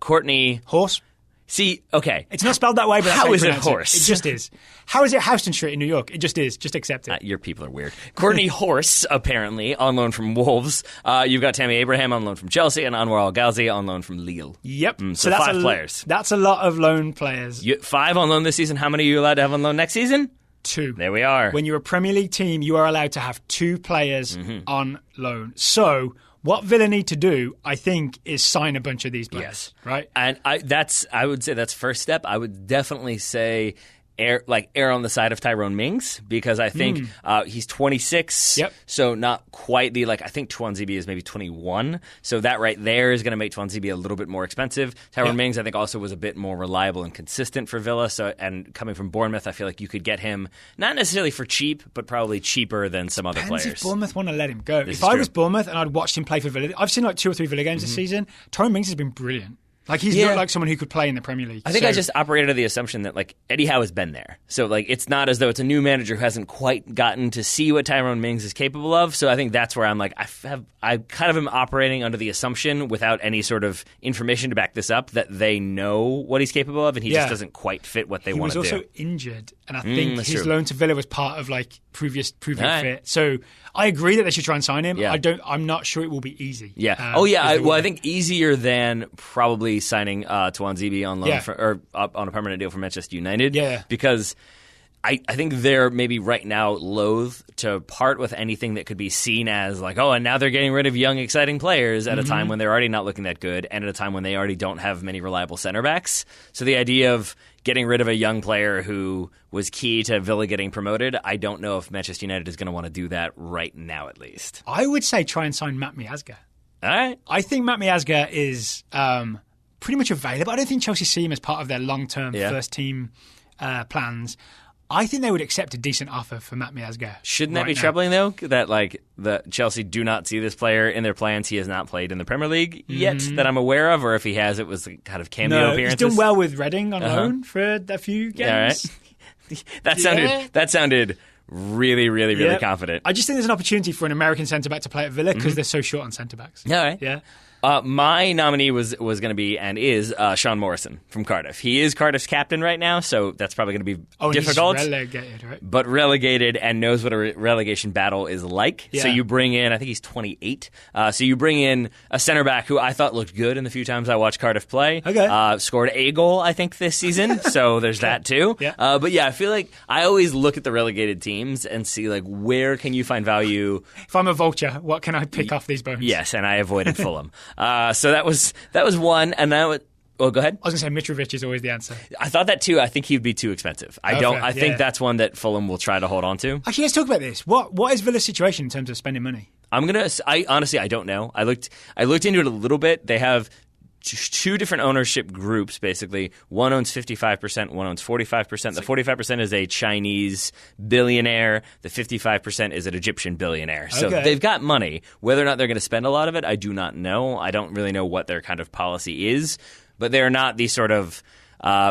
Courtney Horse. See, okay. It's not spelled that way, but that's how is it horse? It just is. How is it Houston Street in New York? It just is. Just accept it. Your people are weird. Courtney Horse, apparently, on loan from Wolves. You've got Tammy Abraham on loan from Chelsea and Anwar Al-Ghazi on loan from Lille. Yep. So that's 5 players. That's a lot of loan players. 5 on loan this season. How many are you allowed to have on loan next season? 2. There we are. When you're a Premier League team, you are allowed to have 2 players on loan. So what Villa need to do, I think, is sign a bunch of these players. Yes. Right? And I would say that's first step. I would definitely say err on the side of Tyrone Mings, because I think he's 26, so not quite the, I think Tuanzebe is maybe 21, so that right there is going to make Tuanzebe a little bit more expensive. Tyrone Mings, I think, also was a bit more reliable and consistent for Villa, and coming from Bournemouth, I feel like you could get him, not necessarily for cheap, but probably cheaper than some other players. If Bournemouth want to let him go. If I was Bournemouth and I'd watched him play for Villa, I've seen 2 or 3 Villa games this season, Tyrone Mings has been brilliant. He's not like someone who could play in the Premier League. I think I just operated under the assumption that, Eddie Howe has been there. So, it's not as though it's a new manager who hasn't quite gotten to see what Tyrone Mings is capable of. So I think that's where I'm I kind of am operating under the assumption, without any sort of information to back this up, that they know what he's capable of, and he just doesn't quite fit what they want to do. He was also injured, and I think his loan to Villa was part of, previous fit. So I agree that they should try and sign him. Yeah. I'm not sure it will be easy. Yeah. I think easier than probably signing Tuanzebe on loan or on a permanent deal for Manchester United. Yeah. Because I think they're maybe right now loath to part with anything that could be seen as and now they're getting rid of young, exciting players at a time when they're already not looking that good, and at a time when they already don't have many reliable center backs. So the idea of getting rid of a young player who was key to Villa getting promoted, I don't know if Manchester United is going to want to do that right now, at least. I would say try and sign Matt Miazga. All right. I think Matt Miazga is pretty much available. I don't think Chelsea see him as part of their long-term first team plans. I think they would accept a decent offer for Matt Miazga. Shouldn't that be troubling, though? That the Chelsea do not see this player in their plans. He has not played in the Premier League yet that I'm aware of, or if he has, it was kind of cameo appearances. He's done well with Reading on loan for a few games. All right. That sounded really, really, really confident. I just think there's an opportunity for an American centre back to play at Villa because they're so short on centre backs. All right. Yeah. My nominee was going to be and is Sean Morrison from Cardiff. He is Cardiff's captain right now, so that's probably going to be difficult. He's relegated, right? But relegated, and knows what a relegation battle is like. Yeah. So you bring in, I think he's 28. So you bring in a center back who I thought looked good in the few times I watched Cardiff play. Okay. Scored a goal, I think, this season. So there's that too. Yeah. But yeah, I feel like I always look at the relegated teams and see where can you find value. If I'm a vulture, what can I pick off these bones? Yes, and I avoided Fulham. So that was one, and now go ahead. I was going to say Mitrovic is always the answer. I thought that too. I think he'd be too expensive. I think that's one that Fulham will try to hold on to. Actually, let's talk about this. What is Villa's situation in terms of spending money? I honestly don't know. I looked into it a little bit. They have 2 different ownership groups, basically. One owns 55%, one owns 45%. The 45% is a Chinese billionaire. The 55% is an Egyptian billionaire. So they've got money. Whether or not they're going to spend a lot of it, I do not know. I don't really know what their kind of policy is. But they're not the sort of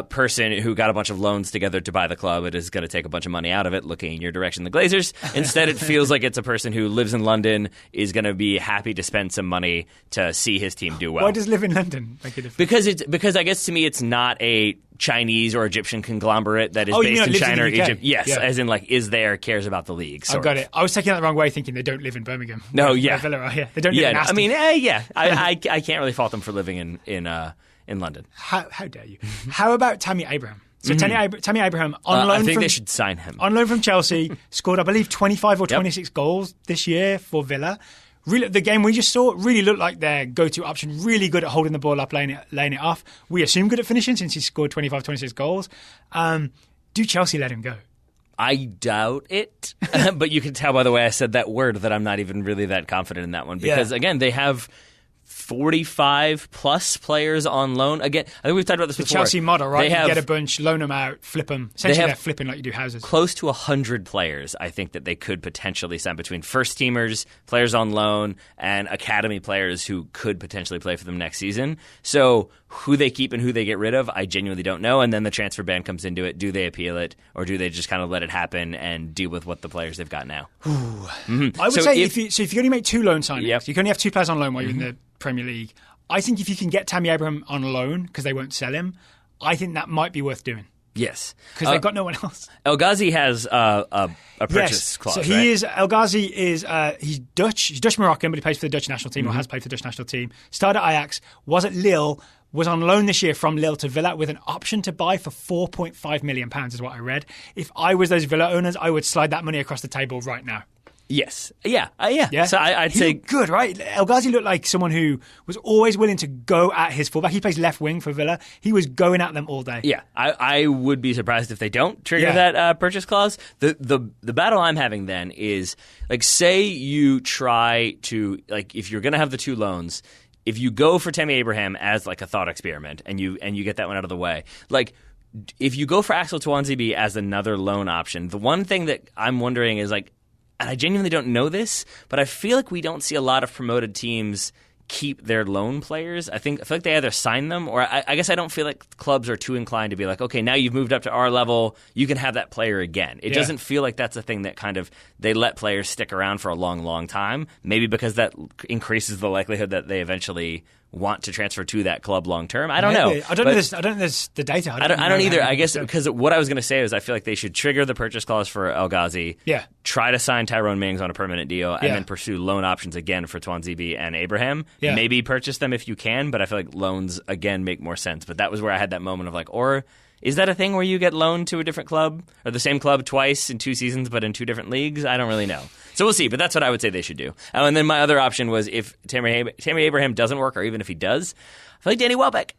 person who got a bunch of loans together to buy the club. It is going to take a bunch of money out of it, looking in your direction, the Glazers. Instead, it feels like it's a person who lives in London, is going to be happy to spend some money to see his team do well. Why does live in London make a difference? Because I guess to me it's not a Chinese or Egyptian conglomerate that is based in China or Egypt. Yes, as in is there, cares about the league. I've got it. I was taking that the wrong way, thinking they don't live in Birmingham. No, Villa are here. They don't live in Aston. I can't really fault them for living in London. How dare you? How about Tammy Abraham? So Tammy Abraham on loan. I think they should sign him. On loan from Chelsea, scored I believe 25 or 26 goals this year for Villa. Really, the game we just saw really looked like their go-to option. Really good at holding the ball up, laying it off. We assume good at finishing since he scored 25, 26 goals. Do Chelsea let him go? I doubt it. But you can tell by the way I said that word that I'm not even really that confident in that one. Because, again, they have 45 plus players on loan. Again, I think we've talked about this the before. Chelsea model, right? They You have get a bunch, loan them out, flip them. Essentially, they're flipping like you do houses. Close to 100 players, I think, that they could potentially sign between first teamers, players on loan, and academy players who could potentially play for them next season. So who they keep and who they get rid of, I genuinely don't know. And then the transfer ban comes into it. Do they appeal it, or do they just kind of let it happen and deal with what the players they've got now? Mm-hmm. I would say if you only make 2 loan signings, you can only have 2 players on loan while you're in the Premier League. I think if you can get Tammy Abraham on loan because they won't sell him, I think that might be worth doing. Yes. Because they've got no one else. El Ghazi has a purchase clause, so El Ghazi is he's Dutch. He's Dutch-Moroccan, but he plays for the Dutch national team or has played for the Dutch national team. Started at Ajax, was at Lille, was on loan this year from Lille to Villa with an option to buy for £4.5 million is what I read. If I was those Villa owners, I would slide that money across the table right now. Yes. Yeah. So I'd he say looked good, right? El Ghazi looked like someone who was always willing to go at his fullback. He plays left wing for Villa. He was going at them all day. Yeah. I would be surprised if they don't trigger that purchase clause. The battle I'm having then is, like, say you try to, like, if you're going to have the 2 loans, if you go for Tammy Abraham as like a thought experiment and you get that one out of the way, like, if you go for Axel Tuanzebe as another loan option, the one thing that I'm wondering is, like, and I genuinely don't know this, but I feel like we don't see a lot of promoted teams keep their loan players. I feel like they either sign them, or I guess I don't feel like clubs are too inclined to be like, okay, now you've moved up to our level, you can have that player again. It doesn't feel like that's a thing that kind of they let players stick around for a long, long time, maybe because that increases the likelihood that they eventually want to transfer to that club long term. I don't know. I don't know there's the data. I don't either. I guess because what I was going to say is I feel like they should trigger the purchase clause for El Ghazi. Yeah. Try to sign Tyrone Mings on a permanent deal and then pursue loan options again for Tuanzebe and Abraham. Yeah. Maybe purchase them if you can, but I feel like loans again make more sense. But that was where I had that moment of like, or is that a thing where you get loaned to a different club or the same club twice in 2 seasons but in 2 different leagues? I don't really know. So we'll see, but that's what I would say they should do. Oh, and then my other option was if Tammy Abraham doesn't work, or even if he does, I feel like Danny Welbeck,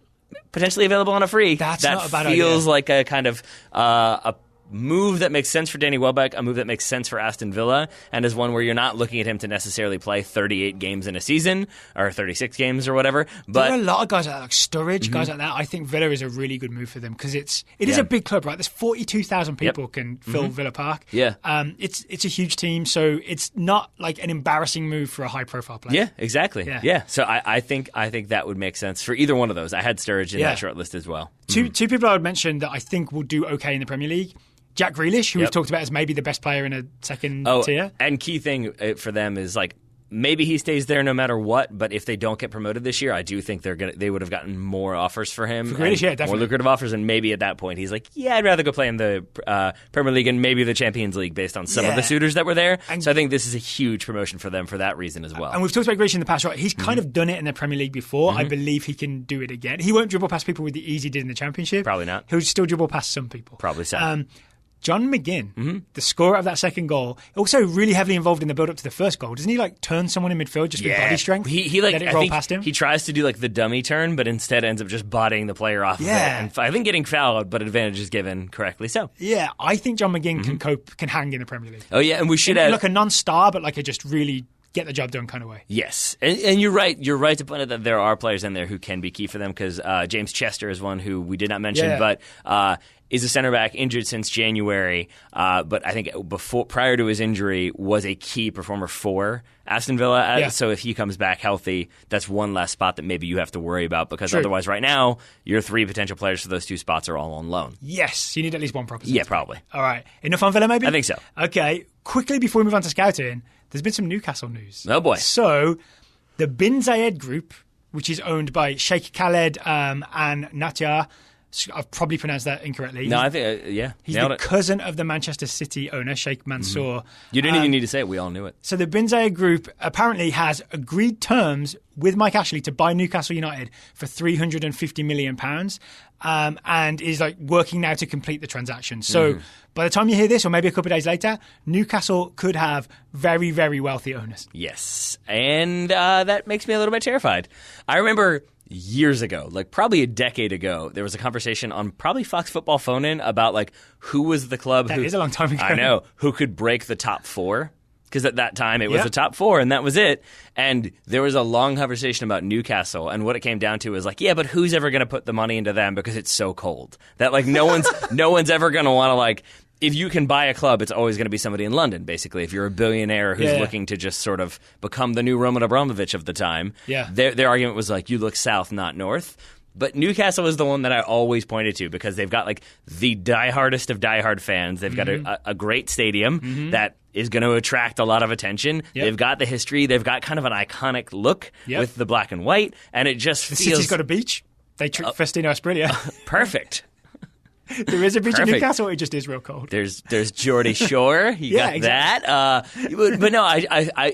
potentially available on a free. That's not a bad feels idea. like a kind of a move that makes sense for Danny Welbeck, a move that makes sense for Aston Villa, and is one where you're not looking at him to necessarily play 38 games in a season or 36 games or whatever. But there are a lot of guys like that, like Sturridge, guys like that. I think Villa is a really good move for them because it is a big club, right? There's 42,000 people can fill Villa Park. Yeah, it's a huge team, so it's not like an embarrassing move for a high profile player. Yeah, exactly. Yeah. So I think that would make sense for either one of those. I had Sturridge in that short list as well. Two people I would mention that I think will do okay in the Premier League. Jack Grealish, who we've talked about as maybe the best player in a second tier. And key thing for them is, like, maybe he stays there no matter what, but if they don't get promoted this year, I do think they would have gotten more offers for him. For Grealish, definitely. More lucrative offers, and maybe at that point he's like, I'd rather go play in the Premier League and maybe the Champions League based on some of the suitors that were there. And so I think this is a huge promotion for them for that reason as well. And we've talked about Grealish in the past, right? He's kind of done it in the Premier League before. I believe he can do it again. He won't dribble past people with the ease he did in the Championship. Probably not. He'll still dribble past some people. Probably so. John McGinn, the scorer of that second goal, also really heavily involved in the build-up to the first goal. Doesn't he, like, turn someone in midfield just with body strength? He like, let it roll past him? He tries to do, like, the dummy turn, but instead ends up just bodying the player off of it. And I think getting fouled, but advantage is given correctly so. Yeah, I think John McGinn can hang in the Premier League. Oh, yeah, and we should have... Like a non-star, but like a just really... get the job done kind of way. Yes. And you're right. You're right to point out that there are players in there who can be key for them because James Chester is one who we did not mention, but is a center back injured since January. But I think prior to his injury was a key performer for Aston Villa. So if he comes back healthy, that's one less spot that maybe you have to worry about because otherwise right now your 3 potential players for those 2 spots are all on loan. Yes. You need at least one proposition. Yeah, probably. All right. Enough on Villa maybe? I think so. Okay. Quickly before we move on to scouting, there's been some Newcastle news. Oh, boy. So, the Bin Zayed Group, which is owned by Sheikh Khaled and Natya, I've probably pronounced that incorrectly. No, I think, He's the cousin of the Manchester City owner, Sheikh Mansour. You didn't even need to say it. We all knew it. So the Bin Zayed Group apparently has agreed terms with Mike Ashley to buy Newcastle United for £350 million and is like working now to complete the transaction. So by the time you hear this, or maybe a couple of days later, Newcastle could have very, very wealthy owners. Yes. And that makes me a little bit terrified. I remember... years ago, like probably a decade ago, there was a conversation on probably Fox Football Phone-In about like who was the club That is a long time ago. I know, who could break the top 4 because at that time it was a top 4 and that was it. And there was a long conversation about Newcastle, and what it came down to was like, yeah, but who's ever going to put the money into them because it's so cold that like no one's ever going to want to like. If you can buy a club, it's always going to be somebody in London, basically. If you're a billionaire who's looking to just sort of become the new Roman Abramovich of the time, their argument was like, you look south, not north. But Newcastle is the one that I always pointed to because they've got like the diehardest of diehard fans. They've got a great stadium that is going to attract a lot of attention. They've got the history. They've got kind of an iconic look with the black and white. And it just feels... The city's got a beach. They tricked Festino Asprilla. Perfect. There is a beach in Newcastle. It just is real cold. There's Geordie Shore. You got exactly. That. But no,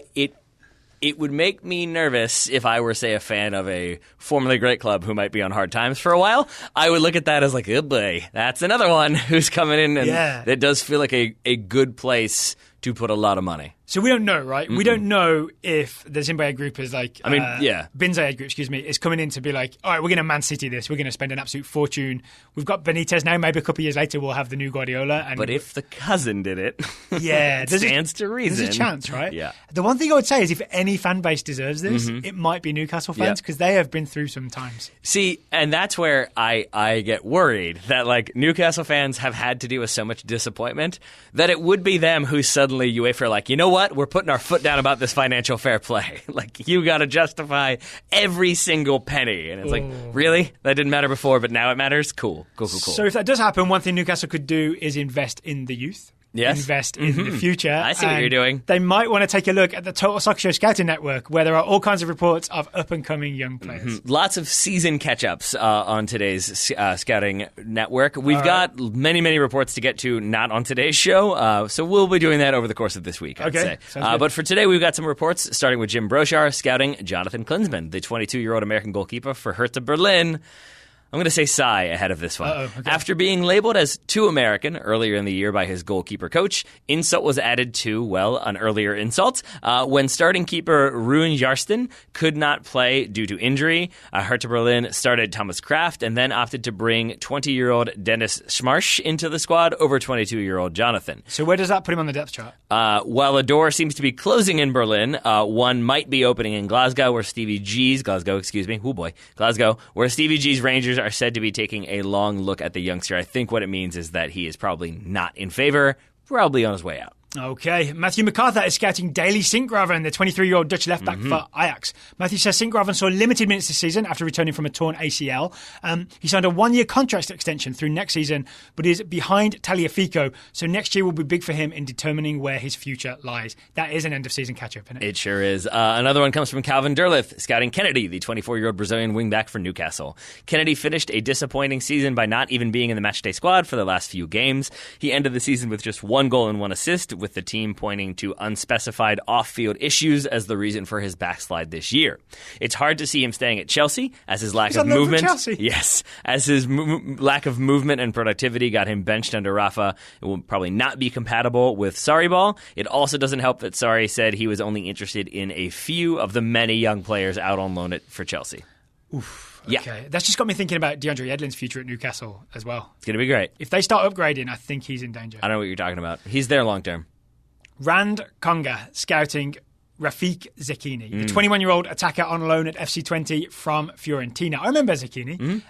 it would make me nervous if I were, say, a fan of a formerly great club who might be on hard times for a while. I would look at that as like, oh boy, that's another one who's coming in, and that does feel like a good place to put a lot of money. So we don't know, right? We don't know if the Zimbabwe group is like... Binzayed group, is coming in to be like, all right, we're going to Man City this. We're going to spend an absolute fortune. We've got Benitez now. Maybe a couple of years later we'll have the new Guardiola. But if the cousin did it, it stands to reason. There's a chance, right? Yeah. The one thing I would say is if any fan base deserves this, it might be Newcastle fans because they have been through some times. See, and that's where I get worried that like Newcastle fans have had to deal with so much disappointment that it would be them who suddenly UEFA are like, you know what? We're putting our foot down about this financial fair play. Like, you got to justify every single penny. And it's like, really? That didn't matter before, but now it matters? Cool. So if that does happen, one thing Newcastle could do is invest in the youth. Yes. Invest in the future. I see what you're doing. They might want to take a look at the Total Soccer Show Scouting Network, where there are all kinds of reports of up-and-coming young players. Lots of season catch-ups on today's Scouting Network. We've got many, many reports to get to, not on today's show, so we'll be doing that over the course of this week, I'd say. But for today, we've got some reports, starting with Jim Brochar scouting Jonathan Klinsmann, the 22-year-old American goalkeeper for Hertha Berlin. I'm going to say sigh ahead of this one. Okay. After being labeled as too American earlier in the year by his goalkeeper coach, insult was added to, well, an earlier insult. When starting keeper Rune Jarsten could not play due to injury, Hertha Berlin started Thomas Kraft and then opted to bring 20-year-old Dennis Schmarsch into the squad over 22-year-old Jonathan. So where does that put him on the depth chart? While a door seems to be closing in Berlin, one might be opening in Glasgow, where Stevie G's Rangers are said to be taking a long look at the youngster. I think what it means is that he is probably not in favor, probably on his way out. Okay, Matthew MacArthur is scouting Daley Sinkgraven, the 23-year-old Dutch left-back for Ajax. Matthew says Sinkgraven saw limited minutes this season after returning from a torn ACL. He signed a one-year contract extension through next season, but is behind Tagliafico, so next year will be big for him in determining where his future lies. That is an end-of-season catch-up, isn't it? It sure is. Another one comes from Calvin Derleth, scouting Kennedy, the 24-year-old Brazilian wingback for Newcastle. Kennedy finished a disappointing season by not even being in the matchday squad for the last few games. He ended the season with just 1 goal and 1 assist, with the team pointing to unspecified off-field issues as the reason for his backslide this year. It's hard to see him staying at Chelsea as his lack of movement. As his lack of movement and productivity got him benched under Rafa. It will probably not be compatible with Sarri ball. It also doesn't help that Sarri said he was only interested in a few of the many young players out on loan for Chelsea. Oof. Okay. That's just got me thinking about DeAndre Yedlin's future at Newcastle as well. It's going to be great. If they start upgrading, I think he's in danger. I don't know what you're talking about. He's there long term. Rand Konga scouting Rafik Zecchini, the 21-year-old attacker on loan at FC Twente from Fiorentina. I remember Zecchini.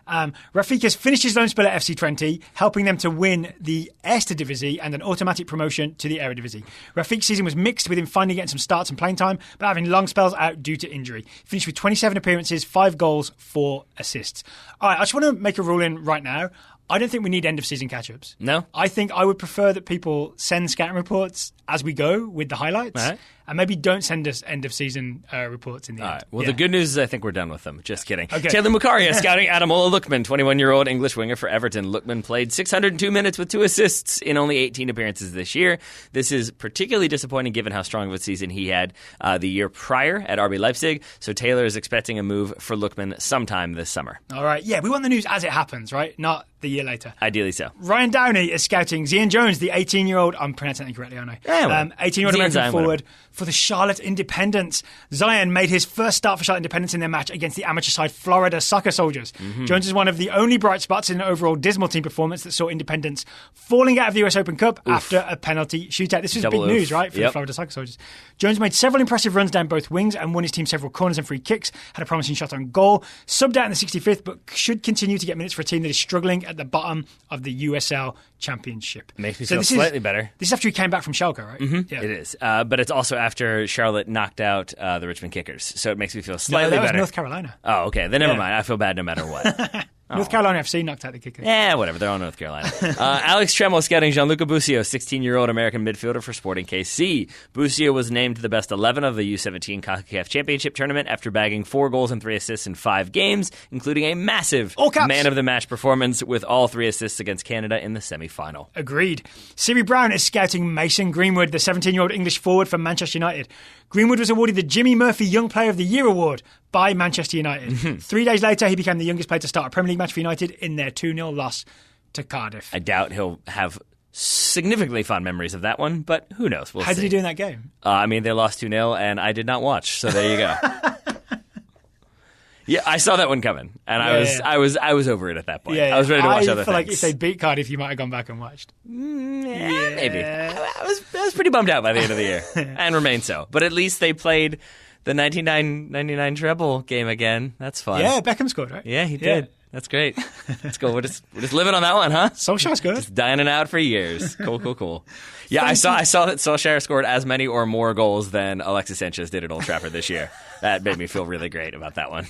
Rafik has finished his loan spell at FC Twente, helping them to win the Eredivisie and an automatic promotion to the Eredivisie. Rafik's season was mixed, with him finally getting some starts and playing time, but having long spells out due to injury. Finished with 27 appearances, 5 goals, 4 assists. All right, I just want to make a ruling right now. I don't think we need end-of-season catch-ups. No? I think I would prefer that people send scouting reports as we go with the highlights. All right. And maybe don't send us end-of-season reports in the end. All right. Well, the good news is I think we're done with them. Just kidding. Okay. Taylor Mukaria scouting Ademola Lookman, 21-year-old English winger for Everton. Lookman played 602 minutes with 2 assists in only 18 appearances this year. This is particularly disappointing given how strong of a season he had the year prior at RB Leipzig. So Taylor is expecting a move for Lookman sometime this summer. All right. Yeah, we want the news as it happens, right? Not the year later. Ideally so. Ryan Downey is scouting Zian Jones, the 18-year-old. I'm pronouncing that correctly, aren't I? Yeah, 18-year-old American forward for the Charlotte Independents. Zion made his first start for Charlotte Independents in their match against the amateur side Florida Soccer Soldiers. Jones is one of the only bright spots in an overall dismal team performance that saw Independents falling out of the US Open Cup after a penalty shootout. This was big news, right, for the Florida Soccer Soldiers. Jones made several impressive runs down both wings and won his team several corners and free kicks, had a promising shot on goal, subbed out in the 65th, but should continue to get minutes for a team that is struggling at the bottom of the USL Championship. Makes me feel slightly better. This is after he came back from Schalke, right? Yeah. It is. But it's also after Charlotte knocked out the Richmond Kickers, so it makes me feel slightly better. No, that was North Carolina. Oh, okay. Then never mind. I feel bad no matter what. North Carolina FC knocked out the Kickers. Yeah, whatever. They're all North Carolina. Alex Tremel scouting Gianluca Busio, 16-year-old American midfielder for Sporting KC. Busio was named the best 11 of the U17 CONCACAF Championship tournament after bagging 4 goals and 3 assists in 5 games, including a massive man-of-the-match performance with all 3 assists against Canada in the semi-final. Agreed. Siri Brown is scouting Mason Greenwood, the 17-year-old English forward for Manchester United. Greenwood was awarded the Jimmy Murphy Young Player of the Year award by Manchester United. 3 days later, he became the youngest player to start a Premier League match for United in their 2-0 loss to Cardiff. I doubt he'll have significantly fond memories of that one, but who knows? How did he do in that game? I mean, they lost 2-0, and I did not watch, so there you go. Yeah, I saw that one coming, and I was over it at that point. I was ready to watch other things. I feel like if they beat Cardiff, you might have gone back and watched. Maybe. I was pretty bummed out by the end of the year, and remain so. But at least they played the 99 treble game again. That's fun. Yeah, Beckham scored, right? Yeah, he did. That's great. That's cool. We're just living on that one, huh? Solskjaer's good. Just dining out for years. Cool. Yeah, I saw that Solskjaer scored as many or more goals than Alexis Sanchez did at Old Trafford this year. That made me feel really great about that one.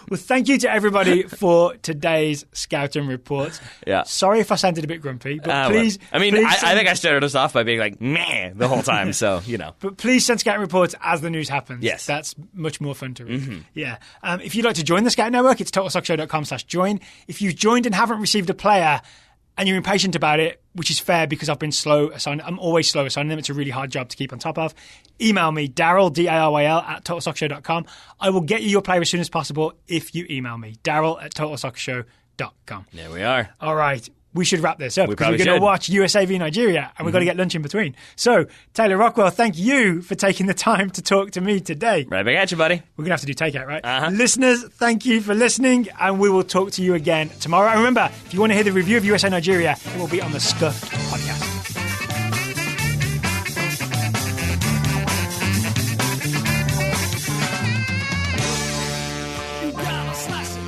Well, thank you to everybody for today's Scouting Reports. Yeah. Sorry if I sounded a bit grumpy, but please... I think I started us off by being like, meh, the whole time, so, you know. But please send Scouting Reports as the news happens. Yes. That's much more fun to read. Yeah. If you'd like to join the Scout Network, it's totalsoccershow.com/join. If you've joined and haven't received a player and you're impatient about it, which is fair because I've been slow assigning. I'm always slow assigning them. It's a really hard job to keep on top of. Email me, Daryl, Daryl, at totalsoccershow.com. I will get you your player as soon as possible if you email me, Daryl at totalsoccershow.com. There we are. All right. We should wrap this up because we're going to should. watch USA v Nigeria and we've got to get lunch in between. So, Taylor Rockwell, thank you for taking the time to talk to me today. Right back at you, buddy. We're going to have to do takeout, right? Listeners, thank you for listening and we will talk to you again tomorrow. And remember, if you want to hear the review of USA Nigeria, it will be on the Scuffed Podcast. You gotta slice it.